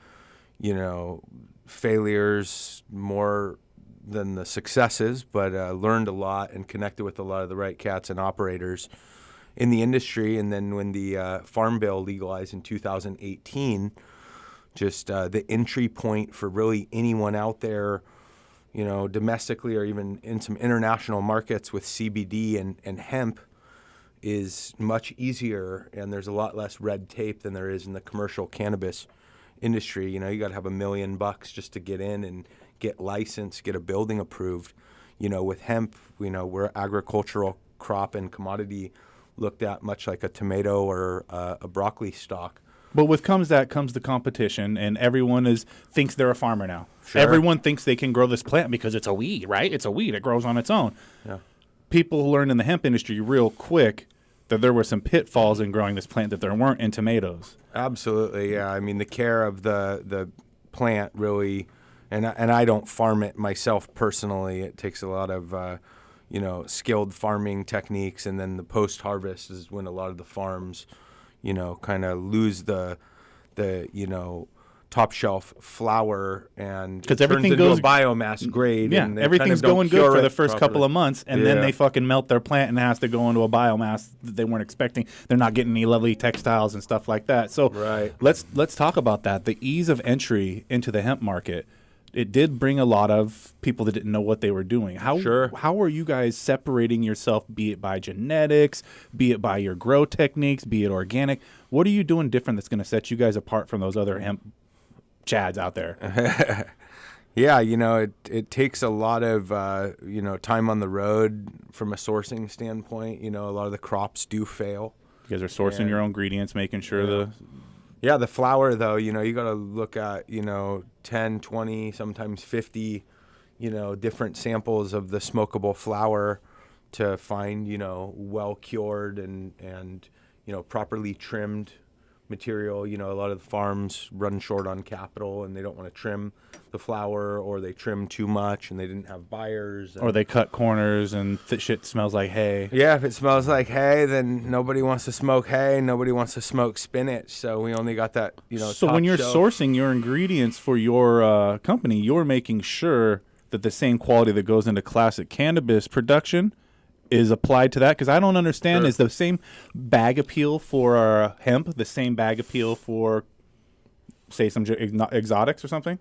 you know, failures more than the successes, but learned a lot and connected with a lot of the right cats and operators in the industry. And then when the Farm Bill legalized in 2018, just the entry point for really anyone out there, you know, domestically or even in some international markets with CBD and hemp is much easier, and there's a lot less red tape than there is in the commercial cannabis industry. You know, you got to have $1 million just to get in and get licensed, get a building approved. You know, with hemp, you know, we're agricultural crop and commodity looked at much like a tomato or a broccoli stalk. But with that comes the competition, and everyone thinks they're a farmer now. Sure. Everyone thinks they can grow this plant because it's a weed, right? It's a weed. It grows on its own. Yeah. People learned in the hemp industry real quick that there were some pitfalls in growing this plant that there weren't in tomatoes. Absolutely, yeah. I mean, the care of the plant really, and I don't farm it myself personally. It takes a lot of, you know, skilled farming techniques, and then the post-harvest is when a lot of the farms, you know, kind of lose the you know, top shelf flower, and because everything goes a biomass grade. Yeah, and everything's going good for the first couple of months, and then Yeah. they fucking melt their plant and it has to go into a biomass that they weren't expecting. They're not getting any lovely textiles and stuff like that. So let's talk about that. The ease of entry into the hemp market. It did bring a lot of people that didn't know what they were doing. How are you guys separating yourself, be it by genetics, be it by your grow techniques, be it organic? What are you doing different that's going to set you guys apart from those other hemp chads out there? Yeah, you know, it takes a lot of, you know, time on the road from a sourcing standpoint. You know, a lot of the crops do fail. You guys are sourcing your own ingredients, making sure Yeah, the flower, though, you know, you got to look at, you know, 10, 20, sometimes 50, you know, different samples of the smokable flower to find, you know, well-cured and you know, properly trimmed material. You know, a lot of the farms run short on capital, and they don't want to trim the flower, or they trim too much and they didn't have buyers. Or they cut corners and shit smells like hay. Yeah, if it smells like hay, then nobody wants to smoke hay. Nobody wants to smoke spinach. So we only got that, you know, So when you're sourcing your ingredients for your company, you're making sure that the same quality that goes into classic cannabis production is applied to that? Because I don't understand, is the same bag appeal for hemp the same bag appeal for, say, some exotics or something?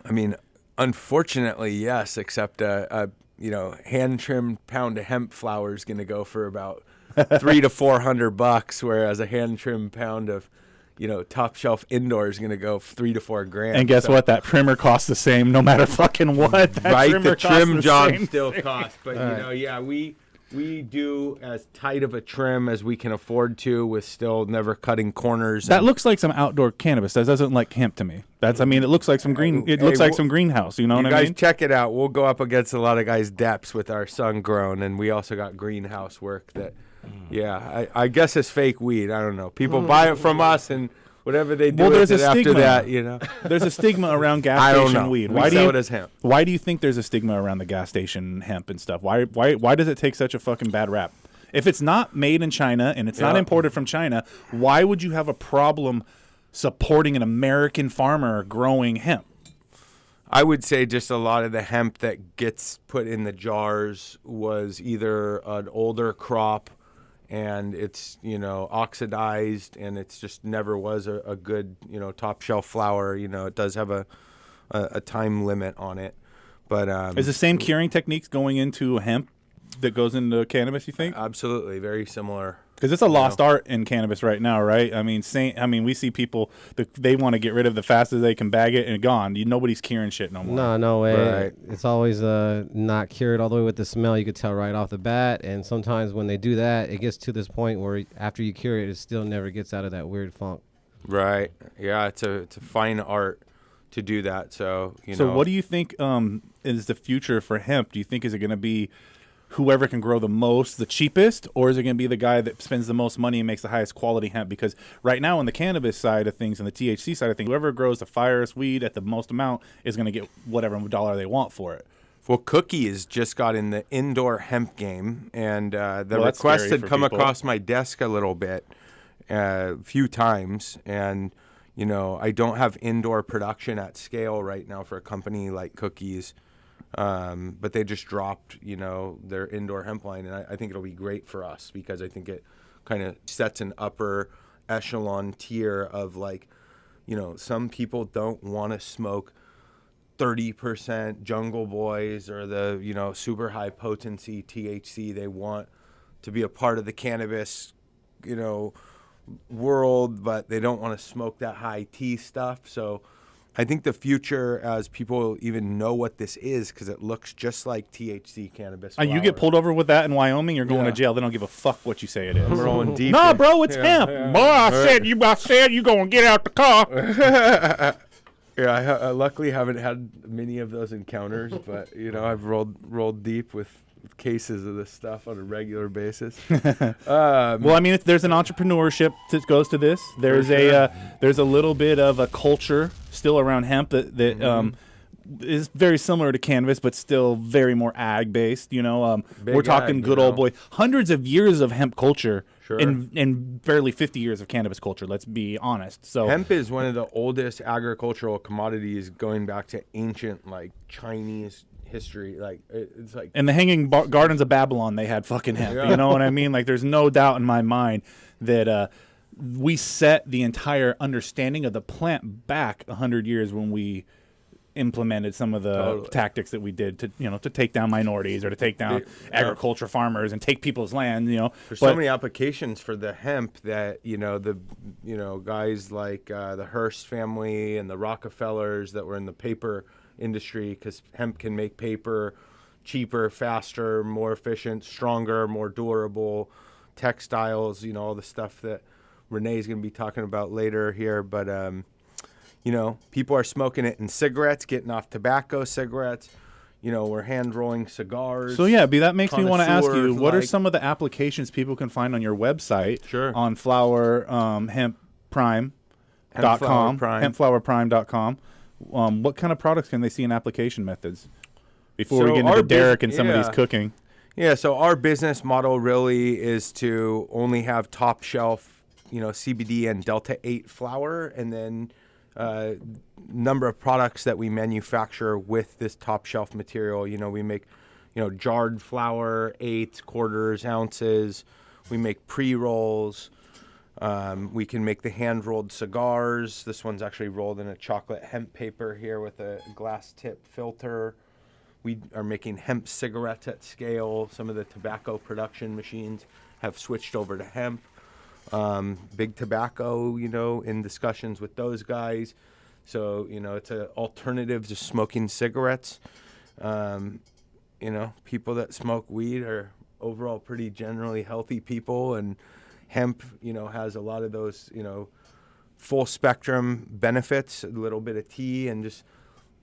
I mean, unfortunately, yes, except you know, hand-trimmed pound of hemp flower is going to go for about $300 to $400, whereas a hand-trimmed pound of, you know, top shelf indoor is going to go $3 to $4 grand. And guess what? That primer costs the same no matter fucking what. That right, trimmer the trim costs job the same still thing. costs. But, you know, yeah, we We do as tight of a trim as we can afford to, with still never cutting corners. That looks like some outdoor cannabis. That doesn't like hemp to me. It looks like some green. It looks like some greenhouse. You know what I mean? You guys check it out. We'll go up against a lot of guys' depths with our sun grown, and we also got greenhouse work that, I guess it's fake weed. I don't know. People buy it from us and whatever they do with it after that, you know. There's a stigma around gas station weed. We sell it as hemp. Why do you think there's a stigma around the gas station hemp and stuff? Why does it take such a fucking bad rap? If it's not made in China and it's not imported from China, why would you have a problem supporting an American farmer growing hemp? I would say just a lot of the hemp that gets put in the jars was either an older crop and it's, oxidized, and it's just never was a good, top shelf flower. It does have a time limit on it. But is the same curing techniques going into hemp that goes into cannabis, you think? Absolutely, very similar. Because it's a lost art in cannabis right now, right? I mean, we see people they want to get rid of the fast as they can bag it and gone. Nobody's curing shit no more. No way. Right. It's always not cured all the way with the smell. You could tell right off the bat. And sometimes when they do that, it gets to this point where after you cure it, it still never gets out of that weird funk. Right. Yeah, it's a fine art to do that. So So what do you think is the future for hemp? Do you think is it going to be whoever can grow the most, the cheapest, or is it going to be the guy that spends the most money and makes the highest quality hemp? Because right now on the cannabis side of things and the THC side of things, whoever grows the finest weed at the most amount is going to get whatever dollar they want for it. Well, Cookies just got in the indoor hemp game, and the request had come across my desk a little bit, a few times, and I don't have indoor production at scale right now for a company like Cookies. But they just dropped, their indoor hemp line, and I think it'll be great for us because I think it kind of sets an upper echelon tier of some people don't want to smoke 30% Jungle Boys or the, super high potency THC. They want to be a part of the cannabis, world, but they don't want to smoke that high T stuff. So I think the future, as people even know what this is, because it looks just like THC cannabis flower. You get pulled over with that in Wyoming, you're going to jail. They don't give a fuck what you say it is. I'm rolling deep. Nah, bro, it's hemp. Boy, I said you going to get out the car. I luckily haven't had many of those encounters, but I've rolled deep with cases of this stuff on a regular basis. Well, I mean, there's an entrepreneurship that goes to this. There's there's a little bit of a culture still around hemp that is very similar to cannabis, but still very more ag based. We're talking good old boy, hundreds of years of hemp culture. Sure. And barely 50 years of cannabis culture, let's be honest. So hemp is one of the oldest agricultural commodities going back to ancient Chinese history. It's like in the Hanging Gardens of Babylon, they had fucking hemp. Yeah. You know what I mean? There's no doubt in my mind that we set the entire understanding of the plant back 100 years when we implemented some of the tactics that we did to take down minorities or to take down agriculture farmers and take people's land. There's so many applications for the hemp that guys like the Hearst family and the Rockefellers that were in the paper industry, because hemp can make paper cheaper, faster, more efficient, stronger, more durable, textiles, all the stuff that Renee's going to be talking about later here. But people are smoking it in cigarettes, getting off tobacco cigarettes. We're hand rolling cigars. So that makes me want to ask you, what are some of the applications people can find on your website? Sure. On flower hempprime.com, hempflowerprime.com. What kind of products can they see in application methods before we get into Derek and some of these cooking? Yeah, so our business model really is to only have top shelf, CBD and Delta 8 flower, and then number of products that we manufacture with this top shelf material. We make, jarred flower, 8 quarters, ounces. We make pre-rolls. We can make the hand-rolled cigars. This one's actually rolled in a chocolate hemp paper here with a glass tip filter. We are making hemp cigarettes at scale. Some of the tobacco production machines have switched over to hemp. Big Tobacco, in discussions with those guys. So, it's an alternative to smoking cigarettes. People that smoke weed are overall pretty generally healthy people, and hemp, has a lot of those, full spectrum benefits, a little bit of tea, and just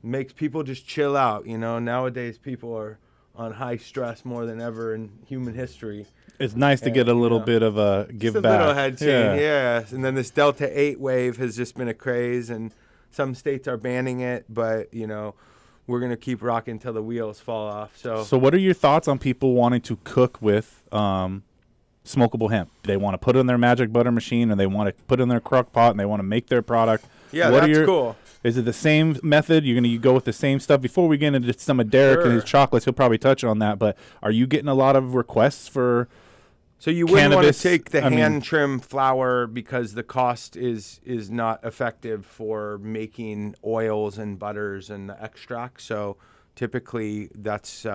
makes people just chill out. Nowadays people are on high stress more than ever in human history. It's nice to get a little bit of a give just back. A little head change, yeah. And then this Delta 8 wave has just been a craze, and some states are banning it, but we're gonna keep rocking till the wheels fall off. So what are your thoughts on people wanting to cook with smokable hemp? They want to put it in their magic butter machine, and they want to put it in their crock pot, and they want to make their product. Yeah, that's cool. Is it the same method? You're going to go with the same stuff? Before we get into some of Derek and his chocolates, he'll probably touch on that, but are you getting a lot of requests for So you wouldn't want to take the hand trim flower because the cost is not effective for making oils and butters and the extract. So typically that's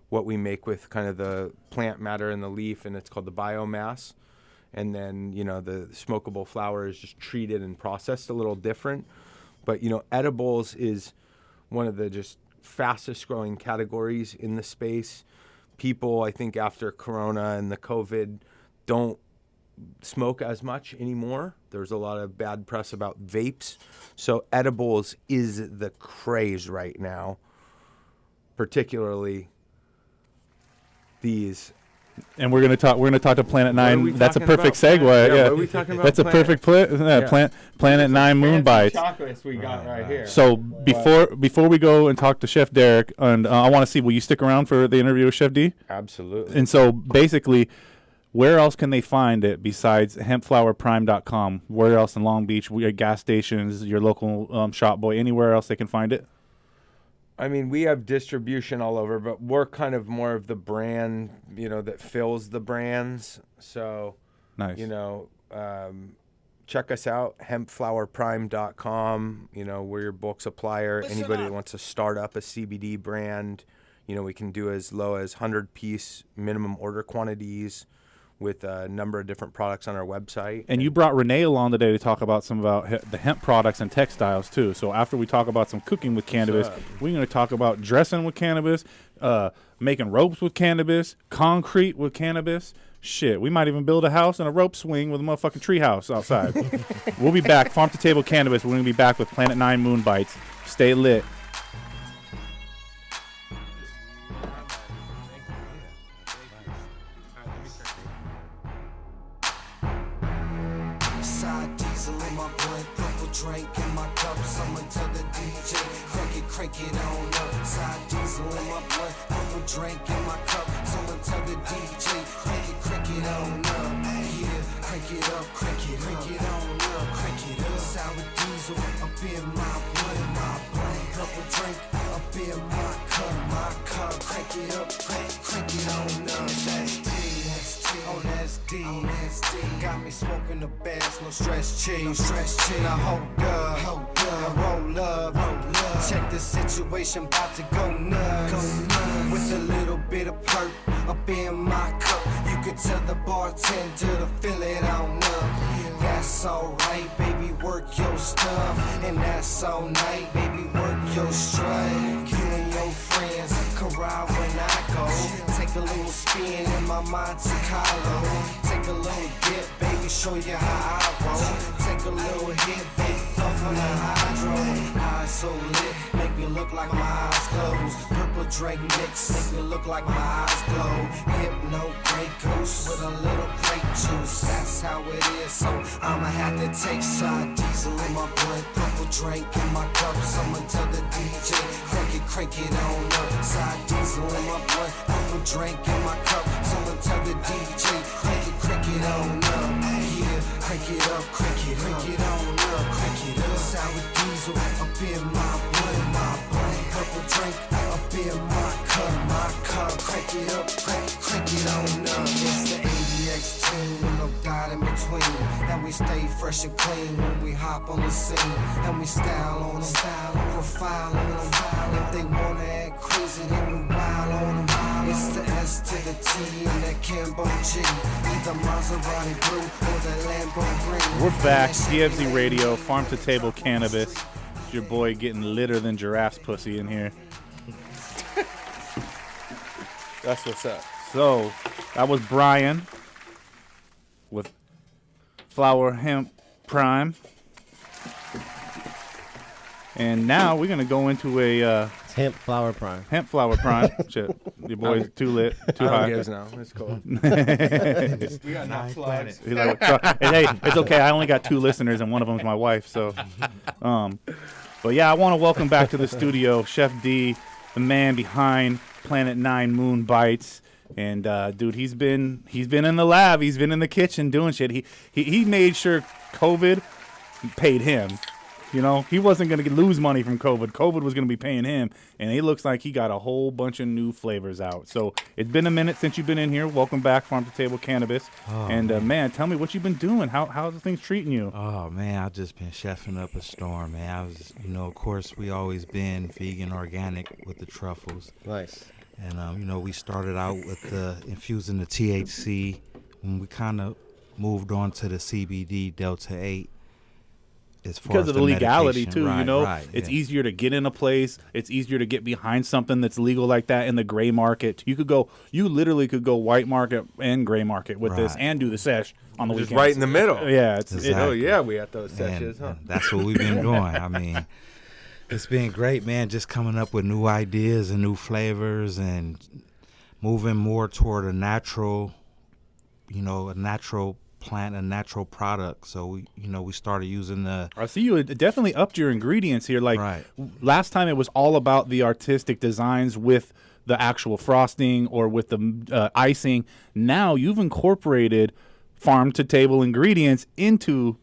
what we make with kind of the plant matter in the leaf, and it's called the biomass. And then, the smokable flower is just treated and processed a little different. But, edibles is one of the just fastest growing categories in the space. People, I think after Corona and the COVID, don't smoke as much anymore. There's a lot of bad press about vapes. So edibles is the craze right now, particularly these. And we're gonna talk to Planet Nine. That's a perfect segue. Yeah. What are we talking about? That's a perfect Planet Nine Moon Bites. Chocolates we got right here. So before we go and talk to Chef Derek, and I want to see, will you stick around for the interview with Chef D? Absolutely. And so basically, where else can they find it besides hempflowerprime.com? Where else in Long Beach? We at gas stations, your local shop boy, anywhere else they can find it? I mean, we have distribution all over, but we're kind of more of the brand, that fills the brands. So, nice. Check us out, hempflowerprime.com. We're your bulk supplier. Anybody that wants to start up a CBD brand, we can do as low as 100-piece minimum order quantities with a number of different products on our website. And you brought Renee along today to talk about some about the hemp products and textiles too. So after we talk about some cooking with cannabis, we're going to talk about dressing with cannabis, making ropes with cannabis, concrete with cannabis. Shit, we might even build a house and a rope swing with a motherfucking tree house outside. We'll be back. Farm to Table Cannabis. We're going to be back with Planet 9 Moon Bites. Stay lit. Drink in my cup, someone tell the DJ, crank it on up. Side diesel in my blood, purple drink in my cup, someone tell the DJ, crank it on up. Yeah, crank it up, crank it on up, crank it up. Sour diesel up in my blood, purple drink up in my cup, crank it up, crank it on up. That's D, got me smoking the best, no stress cheese. Now hold up, roll up. Check the situation, about to go nuts. With a little bit of perk up in my cup, you could tell the bartender to fill it on up. That's alright, baby, work your stuff. And that's all night, baby, work your strut. You and your friends can ride when I go. Take a little spin in my Monte Carlo. Take a little dip, baby, show you how I roll. Take a little hit, baby, puff on the hydro. Eyes so lit, make me look like my eyes closed. Purple Drake mix, make me look like my eyes glow. Hypno Grey Goose with a little grape juice. That's how it is, so I'ma have to take side diesel in my blood. Purple drink in my cup, someone tell the DJ, crank it on up. Side diesel in my blood, purple drink in my cup, someone tell the DJ, crank it on up. Yeah, crank it up, crank it on up, crank it up. Sour diesel up in my blood, purple drink up in my cup, crank it up, crank it on up. It's the ADX team with no doubt in between, and we stay fresh and clean when we hop on the scene, and we style on them, profile on them. If they wanna act crazy, then we wild on them. It's the S to the T and that Cambo G, either Maserati blue or the Lambo green. We're back, CFZ Radio, Farm to Table Cannabis. It's your boy getting litter than giraffe's pussy in here. That's what's up. So that was Brian with Flower Hemp Prime. And now we're going to go into a... It's Hemp Flower Prime. Hemp Flower Prime. Shit. Your boy's too lit, too high. Now. It's cool. We got enough plugs. He's like, hey, it's okay. I only got 2 listeners, and one of them's my wife. So, but yeah, I want to welcome back to the studio Chef D, the man behind Planet 9 Moon Bites. And dude, he's been in the lab. He's been in the kitchen doing shit. He made sure COVID paid him. You know, he wasn't going to lose money from COVID. COVID was going to be paying him, and it looks like he got a whole bunch of new flavors out. So it's been a minute since you've been in here. Welcome back, Farm to Table Cannabis. And man, tell me what you've been doing. How's the things treating you? Oh man, I've just been chefing up a storm, man. I was, of course, we always been vegan, organic with the truffles. Nice. And we started out with infusing the THC. When we kind of moved on to the CBD Delta 8. Because of the legality too, right, it's easier to get in a place. It's easier to get behind something that's legal like that in the gray market. You literally could go white market and gray market with this, and do the sesh on the weekends. Right in the middle. Yeah, we had those sessions, huh? That's what we've been doing. I mean, it's been great, man. Just coming up with new ideas and new flavors and moving more toward a natural plant, a natural product. So we started using I see you definitely upped your ingredients here. Like last time it was all about the artistic designs with the actual frosting or with the icing. Now you've incorporated farm to table ingredients into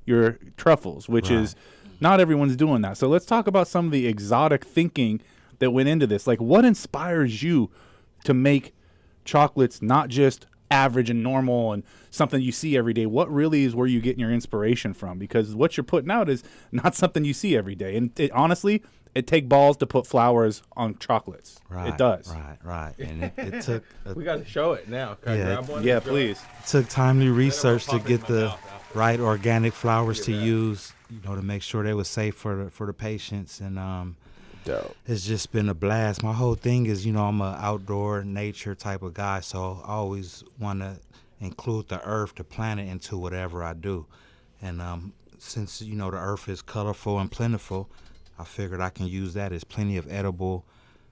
your truffles, which is not everyone's doing that. So let's talk about some of the exotic thinking that went into this. Like, what inspires you to make chocolates not just average and normal and something you see every day? What really is where you're getting your inspiration from? Because what you're putting out is not something you see every day. And honestly, it takes balls to put flowers on chocolates. It does. Right. And it took... we got to show it now. Can I grab one? Yeah, please. It took timely research to get the right organic flowers to use, to make sure they were safe for the patients. And it's just been a blast. My whole thing is, I'm an outdoor nature type of guy, so I always want to include the earth, the planet, into whatever I do. And since, the earth is colorful and plentiful, I figured I can use that. There's plenty of edible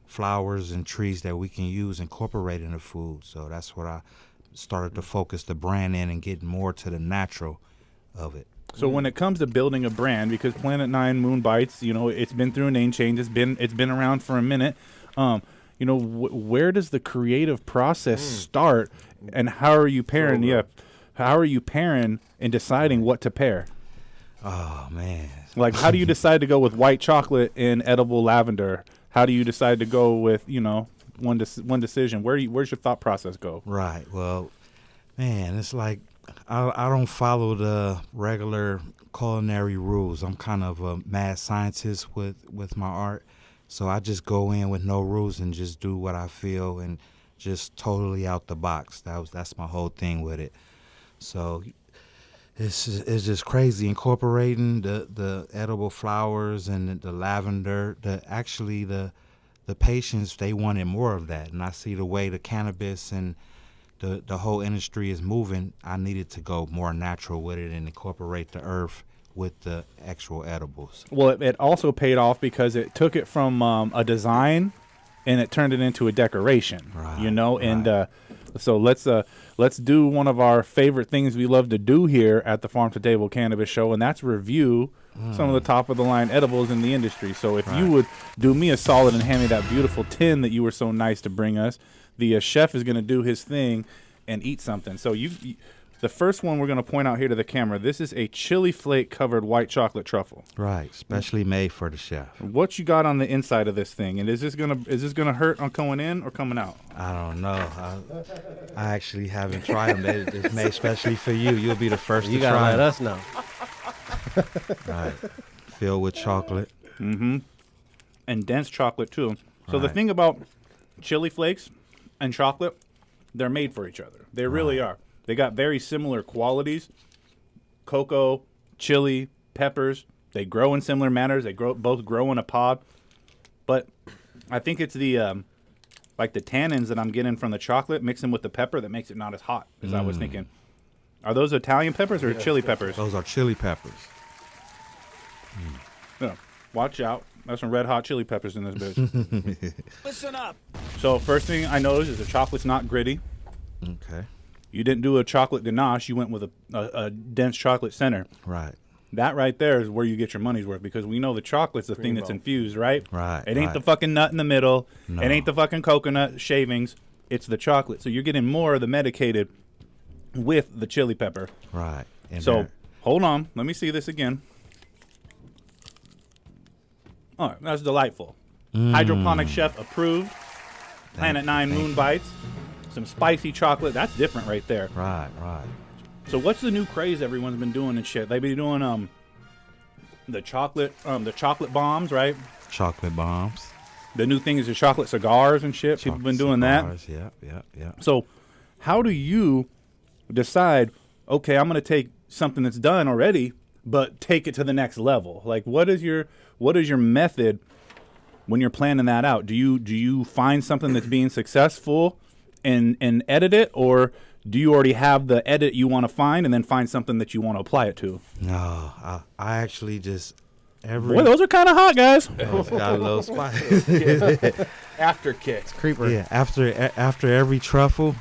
flowers and trees that we can use incorporate in the food. So that's what I started to focus the brand in and get more to the natural of it. So when it comes to building a brand, because Planet 9 Moon Bites, it's been through a name change. It's been around for a minute. Where does the creative process start, and how are you pairing? How are you pairing and deciding what to pair? Oh man! Like, how do you decide to go with white chocolate and edible lavender? How do you decide to go with one decision? Where's your thought process go? Right. Well, man, it's like. I don't follow the regular culinary rules. I'm kind of a mad scientist with my art. So I just go in with no rules and just do what I feel and just totally out the box. That's my whole thing with it. So it's just crazy incorporating the edible flowers and the lavender. The patients, they wanted more of that. And I see the way the cannabis and the whole industry is moving. I needed to go more natural with it and incorporate the earth with the actual edibles. Well, it also paid off because it took it from a design and it turned it into a decoration, and so let's do one of our favorite things we love to do here at the Farm to Table Cannabis Show, and that's review some of the top of the line edibles in the industry. So if you would do me a solid and hand me that beautiful tin that you were so nice to bring us, the chef is going to do his thing and eat something. So the first one we're going to point out here to the camera, this is a chili flake covered white chocolate truffle. Right, specially made for the chef. What you got on the inside of this thing? And is this gonna hurt on going in or coming out? I don't know. I actually haven't tried them. It's made specially for you. You'll be the first to try. You gotta let us know. Right, filled with chocolate. And dense chocolate too. So the thing about chili flakes and chocolate, they're made for each other. They really are. They got very similar qualities. Cocoa, chili, peppers, they grow in similar manners. They both grow in a pod. But I think it's the like the tannins that I'm getting from the chocolate, mixing with the pepper, that makes it not as hot. Because I was thinking, are those Italian peppers or chili peppers? Those are chili peppers. Yeah. Watch out. There's some red hot chili peppers in this bitch. Listen up. So first thing I noticed is the chocolate's not gritty. Okay. You didn't do a chocolate ganache. You went with a dense chocolate center. Right. That right there is where you get your money's worth, because we know the chocolate's the thing that's infused, right? Right. It ain't the fucking nut in the middle. No. It ain't the fucking coconut shavings. It's the chocolate. So you're getting more of the medicated with the chili pepper. Right. And so hold on. Let me see this again. All right, that's delightful. Hydroponic chef approved. Planet 9 Moon Bites. Some spicy chocolate. That's different right there. Right, right. So what's the new craze everyone's been doing and shit? They've been doing the chocolate bombs, right? Chocolate bombs. The new thing is the chocolate cigars and shit. People have been doing cigars, that. Yeah. So how do you decide, okay, I'm going to take something that's done already, but take it to the next level? Like, what is your method when you're planning that out? Do you find something that's being successful and edit it, or do you already have the edit you want to find and then find something that you want to apply it to? No, I actually just Boy, those are kind of hot, guys. It's got a little spice. After kick. Creeper. Yeah, after every truffle,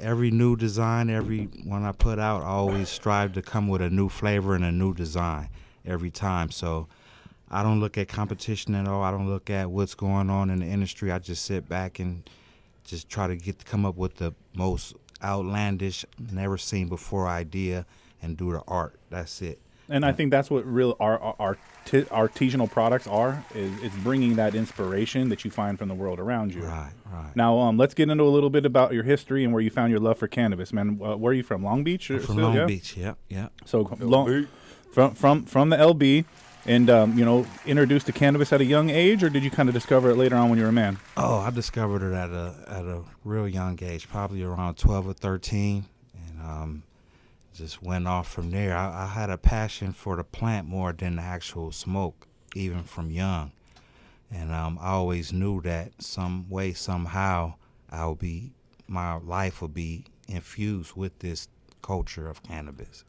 every new design, every one I put out, I always strive to come with a new flavor and a new design every time. So I don't look at competition at all. I don't look at what's going on in the industry. I just sit back and just try to come up with the most outlandish, never seen before idea and do the art. That's it. And I think that's what real our artisanal products are. It's bringing that inspiration that you find from the world around you. Right, right. Now, let's get into a little bit about your history and where you found your love for cannabis, man. Where are you from? Long Beach? I'm from Long Beach. Yeah. So from the LB, and introduced to cannabis at a young age, or did you kind of discover it later on when you were a man? Oh, I discovered it at a real young age, probably around 12 or 13, and just went off from there. I had a passion for the plant more than the actual smoke, even from young. And I always knew that some way, somehow, my life would be infused with this culture of cannabis.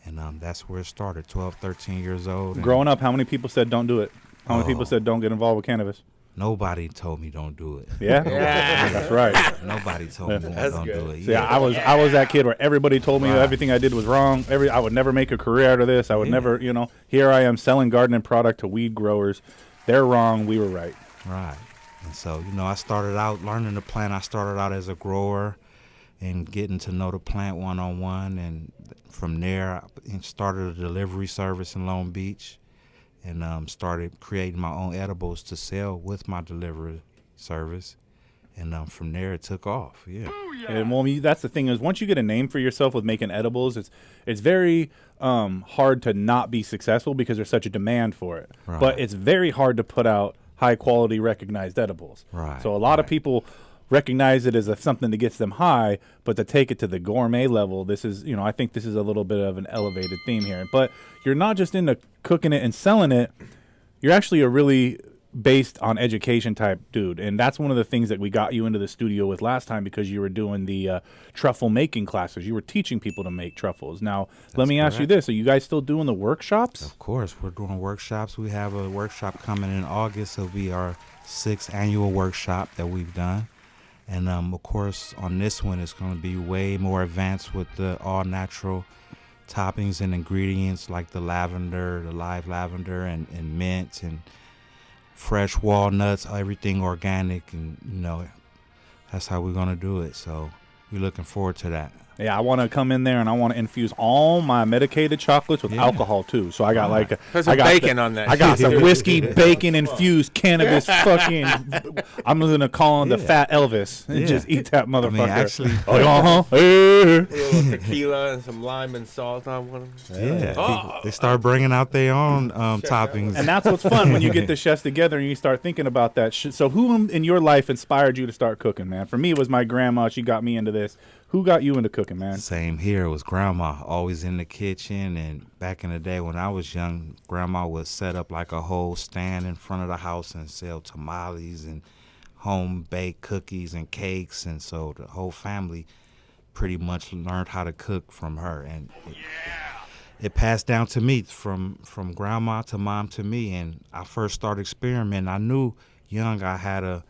And that's where it started, 12, 13 years old. Growing up, how many people said don't do it? How many people said don't get involved with cannabis? Nobody told me don't do it. Yeah? That's right. Nobody told me don't do it. Yeah, I was that kid where everybody told me everything I did was wrong. I would never make a career out of this. I would never, here I am selling gardening product to weed growers. They're wrong. We were right. Right. And so, I started out learning the plant. I started out as a grower and getting to know the plant one-on-one. And from there, I started a delivery service in Long Beach. And started creating my own edibles to sell with my delivery service. And from there, it took off, yeah. And that's the thing is, once you get a name for yourself with making edibles, it's very hard to not be successful because there's such a demand for it. Right. But it's very hard to put out high-quality, recognized edibles. Right. So a lot of people recognize it as something that gets them high, but to take it to the gourmet level, this is, I think this is a little bit of an elevated theme here. But you're not just into cooking it and selling it. You're actually a really based on education type dude. And that's one of the things that we got you into the studio with last time, because you were doing the truffle making classes. You were teaching people to make truffles. Now, let me ask you this. Are you guys still doing the workshops? Of course, we're doing workshops. We have a workshop coming in August. It'll be our 6th annual workshop that we've done. And, of course, on this one, it's going to be way more advanced with the all-natural toppings and ingredients like the lavender, the live lavender, and mint, and fresh walnuts, everything organic. And, that's how we're going to do it. So we're looking forward to that. Yeah, I want to come in there and I want to infuse all my medicated chocolates with alcohol too. So I got bacon on that. I got some whiskey, bacon infused cannabis. Fucking, I'm gonna call him the Fat Elvis and just eat that motherfucker. Actually, a little tequila and some lime and salt on one of them. Yeah, they start bringing out their own toppings, and that's what's fun when you get the chefs together and you start thinking about that. So who in your life inspired you to start cooking, man? For me, it was my grandma. She got me into this. Who got you into cooking, man? Same here. It was Grandma, always in the kitchen. And back in the day when I was young, Grandma would set up like a whole stand in front of the house and sell tamales and home baked cookies and cakes, and so the whole family pretty much learned how to cook from her, and it passed down to me from grandma to mom to me. And I first started experimenting. I knew young I had a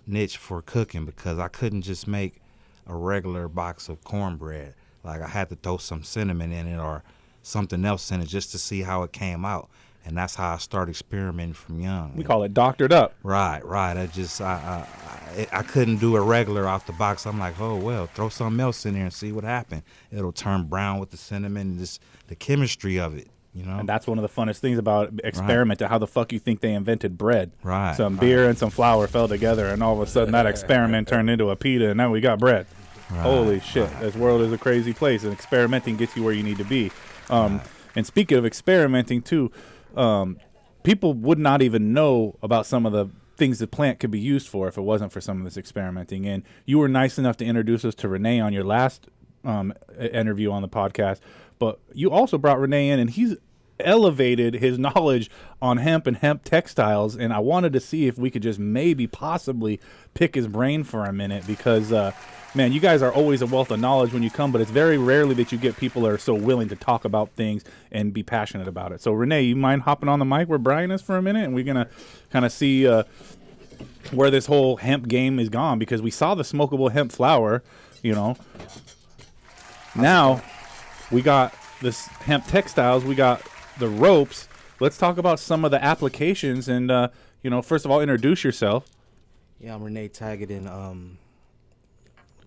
niche for cooking because I couldn't just make a regular box of cornbread. Like I had to throw some cinnamon in it or something else in it just to see how it came out. And that's how I started experimenting from young. We call it doctored up. Right. I couldn't do a regular out the box. I'm like, oh, well, throw something else in there and see what happened. It'll turn brown with the cinnamon and just the chemistry of it, you know? And that's one of the funnest things about experimenting. How the fuck you think they invented bread? Right. Some beer and some flour fell together, and all of a sudden that experiment turned into a pita, and now we got bread. Right. Holy shit. This world is a crazy place, and experimenting gets you where you need to be. And speaking of experimenting, too, people would not even know about some of the things the plant could be used for if it wasn't for some of this experimenting. And you were nice enough to introduce us to Renee on your last interview on the podcast, but you also brought Renee in, and he's elevated his knowledge on hemp and hemp textiles, and I wanted to see if we could just maybe possibly pick his brain for a minute because man, you guys are always a wealth of knowledge when you come, but it's very rarely that you get people that are so willing to talk about things and be passionate about it. So Renee, you mind hopping on the mic where Brian is for a minute, and we're gonna kind of see where this whole hemp game is gone, because we saw the smokable hemp flower, you know. Now we got this hemp textiles, we got the ropes. Let's talk about some of the applications, and you know, first of all, introduce yourself. Yeah, I'm Renee Taggart, and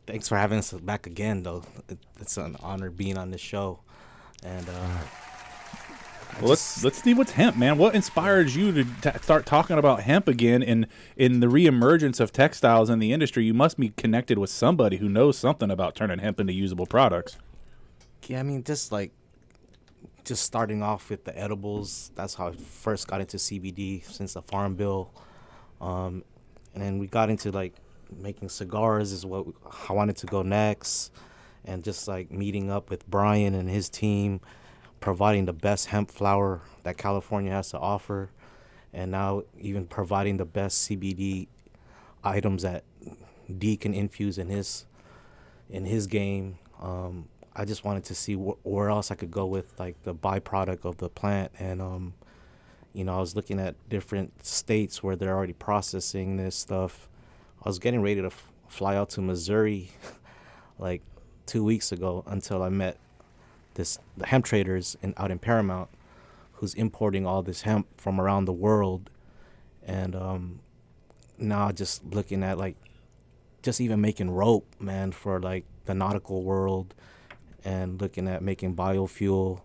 thanks for having us back again, though. It's an honor being on this show. And well, let's see what's hemp, man. What inspired you to start talking about hemp again in the reemergence of textiles in the industry? You must be connected with somebody who knows something about turning hemp into usable products. Yeah, I mean, just starting off with the edibles. That's how I first got into CBD since the Farm Bill. And then we got into like making cigars is what I wanted to go next, and just like meeting up with Brian and his team, providing the best hemp flower that California has to offer, and now even providing the best CBD items that D can infuse in his game. I just wanted to see where else I could go with like the byproduct of the plant, and you know, I was looking at different states where they're already processing this stuff. I was getting ready to fly out to Missouri like 2 weeks ago until I met the hemp traders out in Paramount, who's importing all this hemp from around the world. And now just looking at like just even making rope, man, for like the nautical world, and looking at making biofuel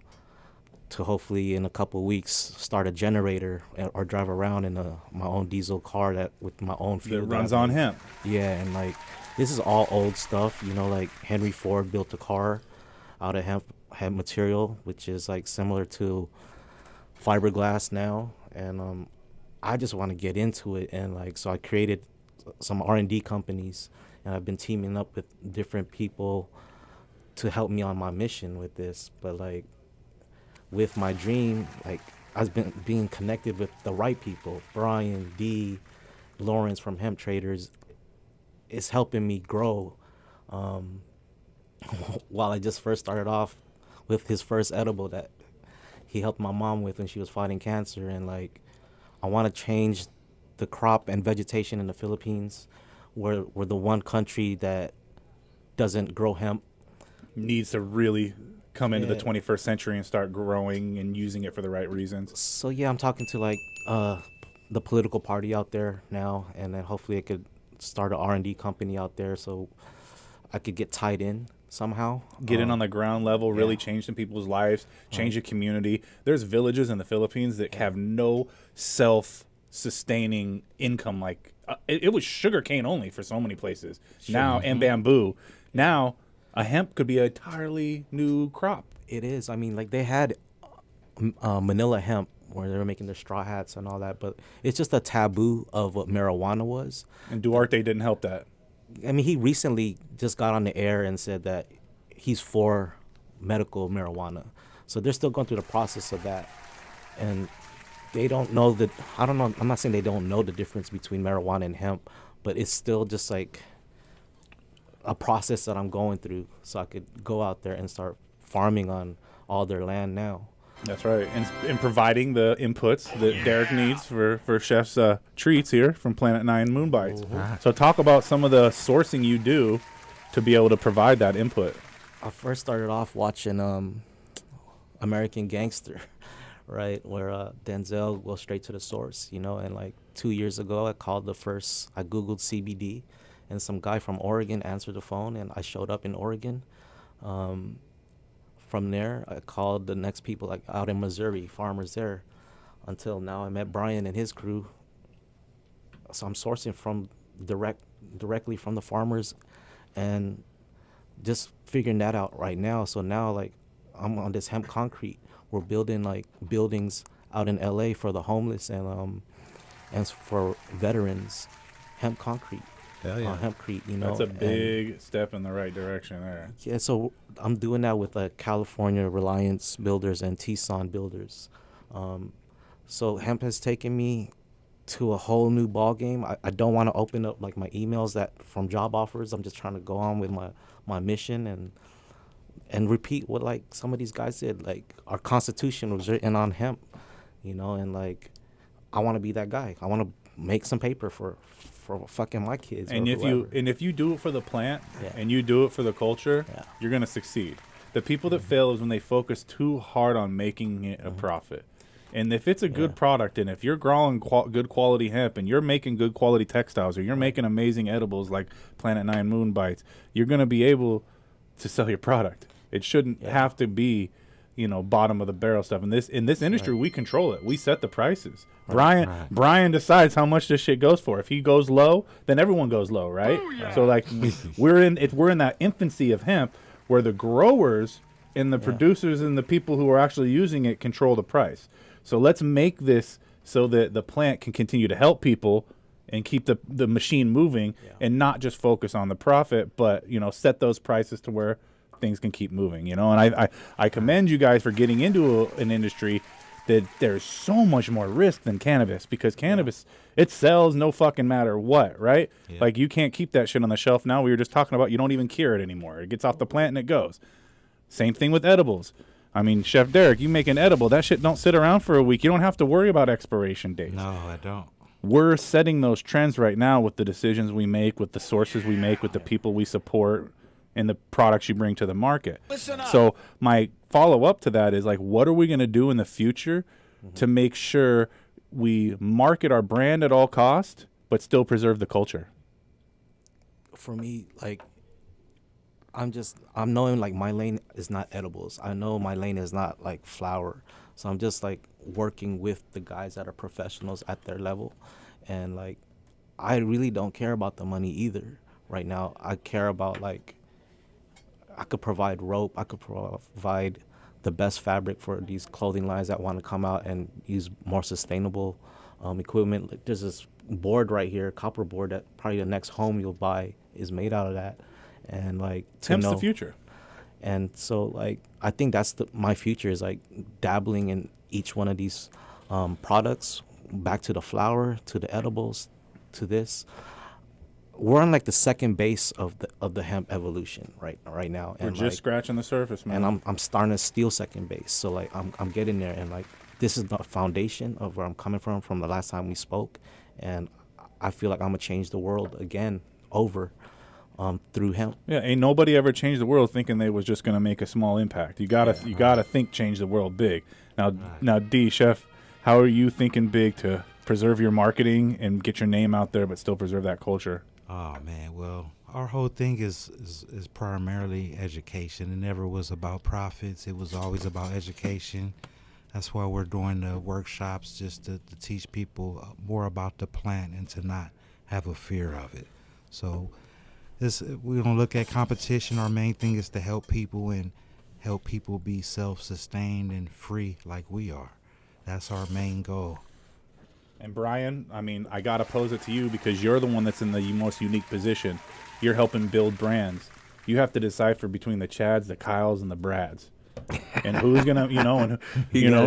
to hopefully in a couple of weeks start a generator or drive around in my own diesel car with my own fuel that runs on hemp. Yeah, and like this is all old stuff, you know, like Henry Ford built a car out of hemp material, which is like similar to fiberglass now. And I just want to get into it, and like so I created some R&D companies, and I've been teaming up with different people to help me on my mission with this. But like with my dream, like I've been being connected with the right people, Brian, D, Lawrence from Hemp Traders. It's helping me grow. While I just first started off with his first edible that he helped my mom with when she was fighting cancer, and like I want to change the crop and vegetation in the Philippines. We're the one country that doesn't grow hemp. Needs to really come into the 21st century and start growing and using it for the right reasons. So yeah, I'm talking to like the political party out there now, and then hopefully I could start an R&D company out there so I could get tied in somehow. Get in on the ground level, really change some people's lives, change a community. There's villages in the Philippines that have no self-sustaining income. Like it was sugarcane only for so many places. Now, and bamboo. Now, a hemp could be an entirely new crop. It is. I mean, like they had Manila hemp where they were making their straw hats and all that, but it's just a taboo of what marijuana was. And Duarte didn't help that. I mean, he recently just got on the air and said that he's for medical marijuana. So they're still going through the process of that. And they don't know that, I don't know, I'm not saying they don't know the difference between marijuana and hemp, but it's still just like a process that I'm going through, so I could go out there and start farming on all their land now. That's right, and providing the inputs that Derek needs for Chef's treats here from Planet 9 Moonbites. Mhm. So talk about some of the sourcing you do to be able to provide that input. I first started off watching American Gangster, right, where Denzel goes straight to the source, you know. And like 2 years ago, I Googled CBD, and some guy from Oregon answered the phone, and I showed up in Oregon. From there, I called the next people like out in Missouri, farmers there, until now I met Brian and his crew. So I'm sourcing from directly from the farmers, and just figuring that out right now. So now, like, I'm on this hemp concrete. We're building like buildings out in LA for the homeless and for veterans. Hemp concrete. Hell yeah. Hempcrete, you know. That's a big step in the right direction there. Yeah, so I'm doing that with California Reliance Builders and Tucson Builders. So hemp has taken me to a whole new ball game. I don't want to open up like my emails that from job offers. I'm just trying to go on with my mission and repeat what like some of these guys did. Like our Constitution was written on hemp, you know, and like I want to be that guy. I want to make some paper for fucking my kids. And if you do it for the plant and you do it for the culture, you're gonna succeed. The people that fail is when they focus too hard on making it a profit. And if it's a good product, and if you're growing good quality hemp, and you're making good quality textiles, or you're making amazing edibles like Planet 9 Moonbites, you're gonna be able to sell your product. It shouldn't have to be, you know, bottom of the barrel stuff. In this industry, we control it. We set the prices. Brian decides how much this shit goes for. If he goes low, then everyone goes low, right? So like we're in that infancy of hemp where the growers and the producers and the people who are actually using it control the price. So let's make this so that the plant can continue to help people and keep the machine moving and not just focus on the profit, but, you know, set those prices to where things can keep moving, you know. And I commend you guys for getting into an industry that there's so much more risk than cannabis, because cannabis, it sells no fucking matter what, right? Like you can't keep that shit on the shelf now. We were just talking about you don't even cure it anymore. It gets off the plant and it goes. Same thing with edibles. I mean, Chef Derek, you make an edible, that shit don't sit around for a week. You don't have to worry about expiration dates. No, I don't. We're setting those trends right now with the decisions we make, with the sources we make, with the people we support, and the products you bring to the market. So my follow-up to that is, like, what are we going to do in the future to make sure we market our brand at all costs but still preserve the culture? For me, like, I'm knowing, like, my lane is not edibles. I know my lane is not, like, flower. So I'm just, like, working with the guys that are professionals at their level. And, like, I really don't care about the money either right now. I care about, like, I could provide rope. I could provide the best fabric for these clothing lines that want to come out and use more sustainable equipment. Like, there's this board right here, copper board, that probably the next home you'll buy is made out of that. And like, hemp's the future. And so, like, I think that's my future is like dabbling in each one of these products, back to the flower, to the edibles, to this. We're on like the second base of the hemp evolution right now. We're just scratching the surface, man. And I'm starting to steal second base. So like I'm getting there, and like this is the foundation of where I'm coming from the last time we spoke, and I feel like I'm gonna change the world again over through hemp. Yeah, ain't nobody ever changed the world thinking they was just gonna make a small impact. You gotta think change the world big. Now D, Chef, how are you thinking big to preserve your marketing and get your name out there but still preserve that culture? Oh man, well, our whole thing is primarily education. It never was about profits. It was always about education. That's why we're doing the workshops, just to teach people more about the plant and to not have a fear of it. So we don't look at competition. Our main thing is to help people and help people be self-sustained and free like we are. That's our main goal. And Brian, I mean, I got to pose it to you because you're the one that's in the most unique position. You're helping build brands. You have to decipher between the Chads, the Kyles, and the Brads. And who's gonna, and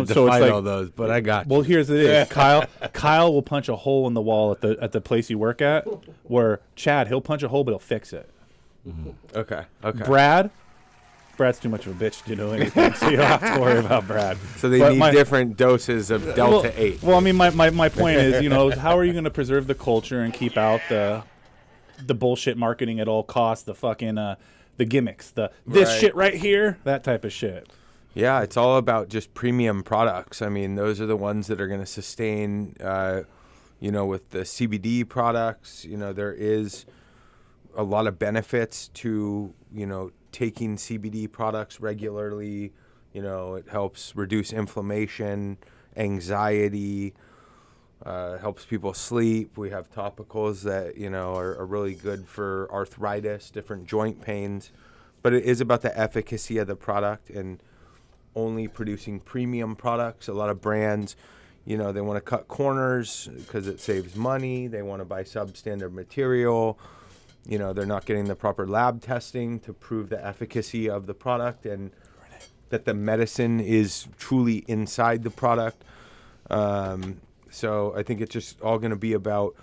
so it's like all those, but I got you. Well, here's the thing. Kyle will punch a hole in the wall at the place you work at, where Chad, he'll punch a hole, but he'll fix it. Okay. Brad's too much of a bitch to do anything, so you don't have to worry about Brad. So they need different doses of Delta 8. Well, I mean, my point is, how are you going to preserve the culture and keep out the bullshit marketing at all costs, the fucking the gimmicks, this shit right here, that type of shit. Yeah, it's all about just premium products. I mean, those are the ones that are going to sustain, with the CBD products. There is a lot of benefits to, taking CBD products regularly. It helps reduce inflammation, anxiety, helps people sleep. We have topicals that, are really good for arthritis, different joint pains. But it is about the efficacy of the product and only producing premium products. A lot of brands, they want to cut corners because it saves money. They want to buy substandard material. They're not getting the proper lab testing to prove the efficacy of the product and that the medicine is truly inside the product. So I think it's just all going to be about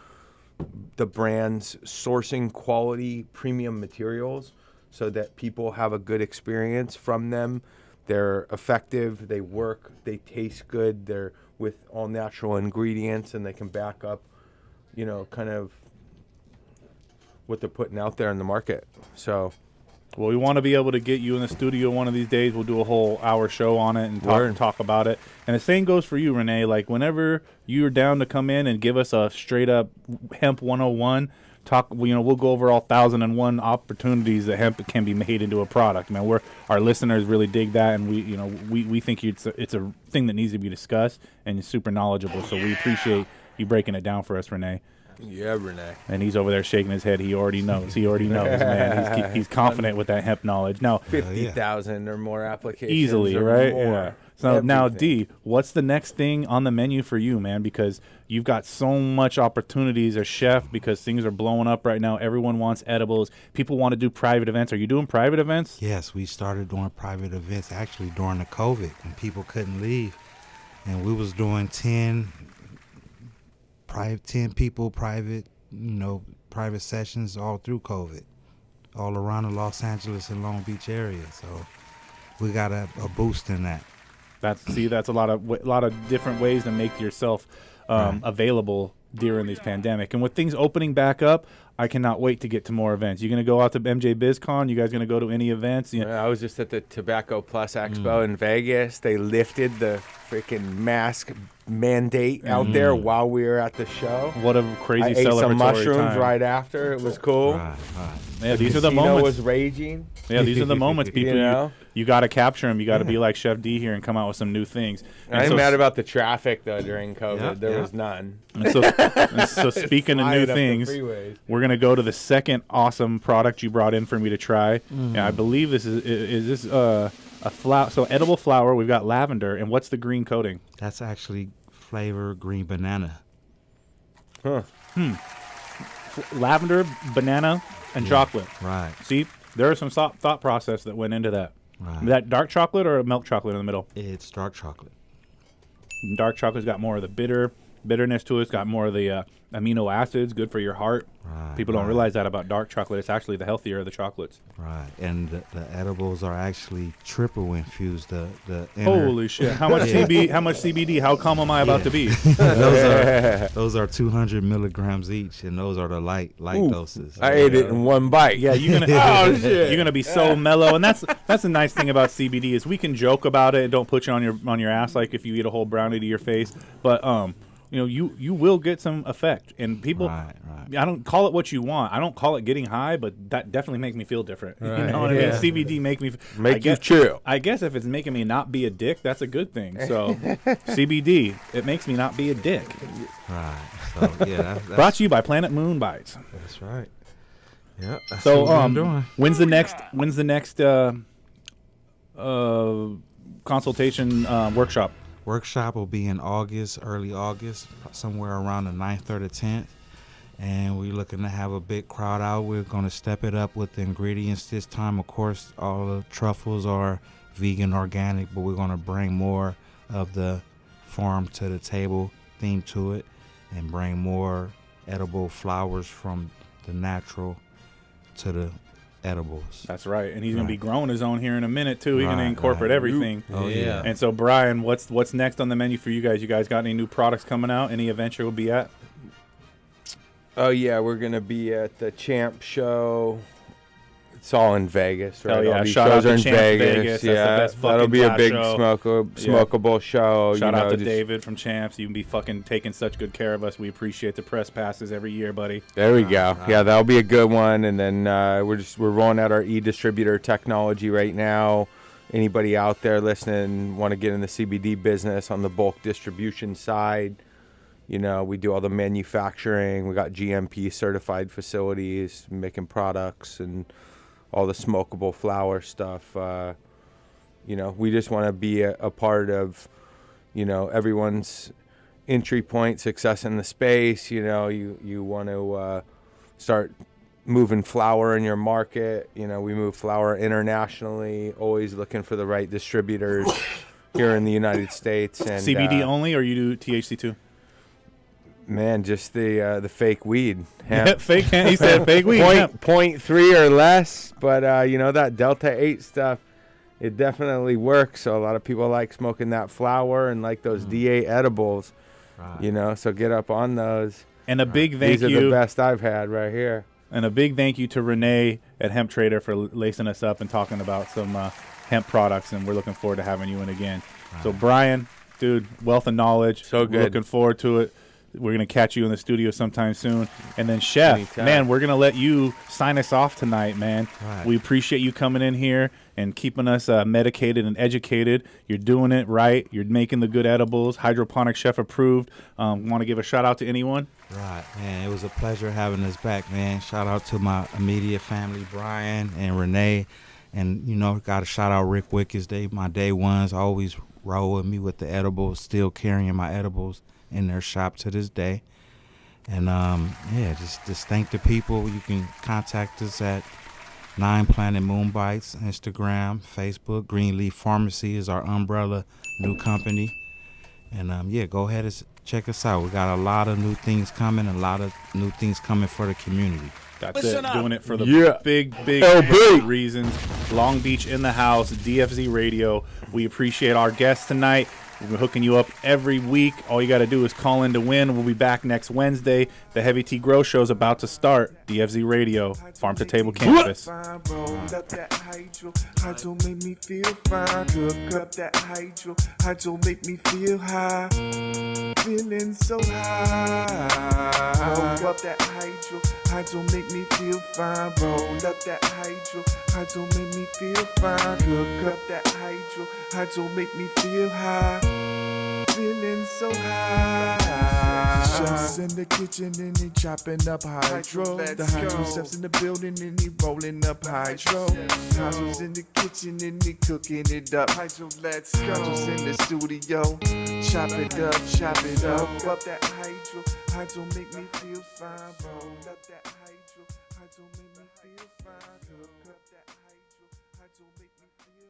the brands sourcing quality premium materials so that people have a good experience from them. They're effective, they work, they taste good, they're with all natural ingredients, and they can back up, kind of what they're putting out there in the market. So, well, we want to be able to get you in the studio one of these days. We'll do a whole hour show on it and talk about it. And the same goes for you, Renee. Like, whenever you're down to come in and give us a straight up hemp 101 talk, we'll go over all 1,001 opportunities that hemp can be made into a product. Man, our listeners really dig that, and we think it's a thing that needs to be discussed, and it's super knowledgeable. So we appreciate you breaking it down for us, Renee. Yeah, Renee. And he's over there shaking his head. He already knows, man. He's confident with that hemp knowledge. Now, 50,000 or more applications. Easily, right? More. Yeah. So everything. Now, D, what's the next thing on the menu for you, man? Because you've got so much opportunities as chef because things are blowing up right now. Everyone wants edibles. People want to do private events. Are you doing private events? Yes, we started doing private events actually during the COVID when people couldn't leave. And we was doing 10 people, private sessions all through COVID, all around the Los Angeles and Long Beach area. So we got a boost in that. That's a lot of different ways to make yourself available during this pandemic. And with things opening back up, I cannot wait to get to more events. You going to go out to MJ BizCon? You guys going to go to any events? I was just at the Tobacco Plus Expo in Vegas. They lifted the freaking mask mandate out there while we were at the show. What a crazy celebratory I ate some mushrooms time. Right after. It was cool. Right. Yeah, these are the moments. Was raging. Yeah, these are the moments, people. You got to capture them. You got to be like Chef D here and come out with some new things. And I'm mad about the traffic, though, during COVID. There was none. And so speaking of new things, we're going to go to the second awesome product you brought in for me to try. And I believe this is a flower. So edible flower. We've got lavender. And what's the green coating? That's actually flavor green banana. Lavender, banana, and chocolate. Right. See, there is some thought process that went into that. Right. Is that dark chocolate or milk chocolate in the middle? It's dark chocolate. And dark chocolate's got more of the bitterness to it. It's got more of the amino acids, good for your heart. Right. People don't realize that about dark chocolate. It's actually the healthier of the chocolates. Right. And the edibles are actually triple infused. The holy shit! How much How much CBD? How calm am I about to be? those are 200 milligrams each, and those are the light doses. I ate it in one bite. Yeah, you're gonna you're gonna be so mellow, and that's the nice thing about CBD is we can joke about it and don't put you on your ass like if you eat a whole brownie to your face, but you will get some effect, and people. Right. I don't call it what you want. I don't call it getting high, but that definitely makes me feel different. Right. You know what I mean? CBD make you chill. I guess if it's making me not be a dick, that's a good thing. So CBD, it makes me not be a dick. Right. So yeah, that's brought to you by Planet Moon Bites. That's right. Yeah. So when's the next consultation workshop? Workshop will be in August, early August, somewhere around the 9th or the 10th. And we're looking to have a big crowd out. We're going to step it up with the ingredients this time. Of course, all the truffles are vegan, organic, but we're gonna bring more of the farm to the table theme to it, and bring more edible flowers from the natural to the edibles. That's right, and he's gonna be growing his own here in a minute too. He's gonna Right, incorporate right. everything. Oh, yeah. And so, Brian, what's next on the menu for you guys? You guys got any new products coming out? Any events you'll be at? Oh yeah, we're gonna be at the Champ Show. It's all in Vegas, right? Oh yeah, all these shout out shows to are in Champ Vegas. Yeah, That's the best that'll fucking be a class big show. smokable show. Shout you out know, to just- David from Champs. You can be fucking taking such good care of us. We appreciate the press passes every year, buddy. There we go. Yeah, that'll be a good one. And then we're rolling out our e-distributor technology right now. Anybody out there listening want to get in the CBD business on the bulk distribution side? You know, we do all the manufacturing. We got GMP certified facilities making products and all the smokable flower stuff. You know, we just want to be a part of, you know, everyone's entry point success in the space. You know, you want to start moving flower in your market. You know, we move flower internationally, always looking for the right distributors here in the United States. And CBD only, or you do THC too? Man, just the fake weed. Fake. He said fake weed. Point 0.3 or less, but you know, that Delta 8 stuff, it definitely works. So a lot of people like smoking that flower and like those DA edibles. Right. You know, so get up on those. And a big thank you. These are the best I've had right here. And a big thank you to Renee at Hemp Trader for lacing us up and talking about some hemp products. And we're looking forward to having you in again. Right. So Brian, dude, wealth of knowledge. So good. Looking forward to it. We're going to catch you in the studio sometime soon. And then, Chef, Anytime. man, we're going to let you sign us off tonight, man. Right. We appreciate you coming in here and keeping us medicated and educated. You're doing it right. You're making the good edibles. Hydroponic Chef approved. Want to give a shout-out to anyone? Right, man. It was a pleasure having us back, man. Shout out to my immediate family, Brian and Renee. And, you know, got to shout out Rick Wickers. They my day ones, always roll with me with the edibles, still carrying my edibles in their shop to this day. And yeah, just thank the people. You can contact us at 9 Planet Moonbites, Instagram, Facebook. Greenleaf Pharmacy is our umbrella new company. And yeah, go ahead and check us out. We got a lot of new things coming, a lot of new things coming for the community. That's Listen it. up. Doing it for the Yeah. big LB. reasons. Long Beach in the house, DFZ Radio. We appreciate our guests tonight. We're hooking you up every week. All you got to do is call in to win. We'll be back next Wednesday. The Heavy Tea Grow Show is about to start. DFZ Radio, Farm to Table Cannabis. Roll up that hydro make me feel fine. Cook up that hydro make me feel high. Feeling so high. Roll up that hydro make me feel fine. Roll up that hydro make me feel fine. Cook up that hydro make me feel high. Feeling so high. Chefs in the kitchen and they chopping up hydro. The hydro chefs in the building and they rolling up hydro. Hydro's in the kitchen and they cooking it up. Hydro, let's go. Hydro's in the studio. Chop it up, chop it up. Up that hydro make me feel fine. Roll up that hydro make me feel fine. Cook up that hydro make me feel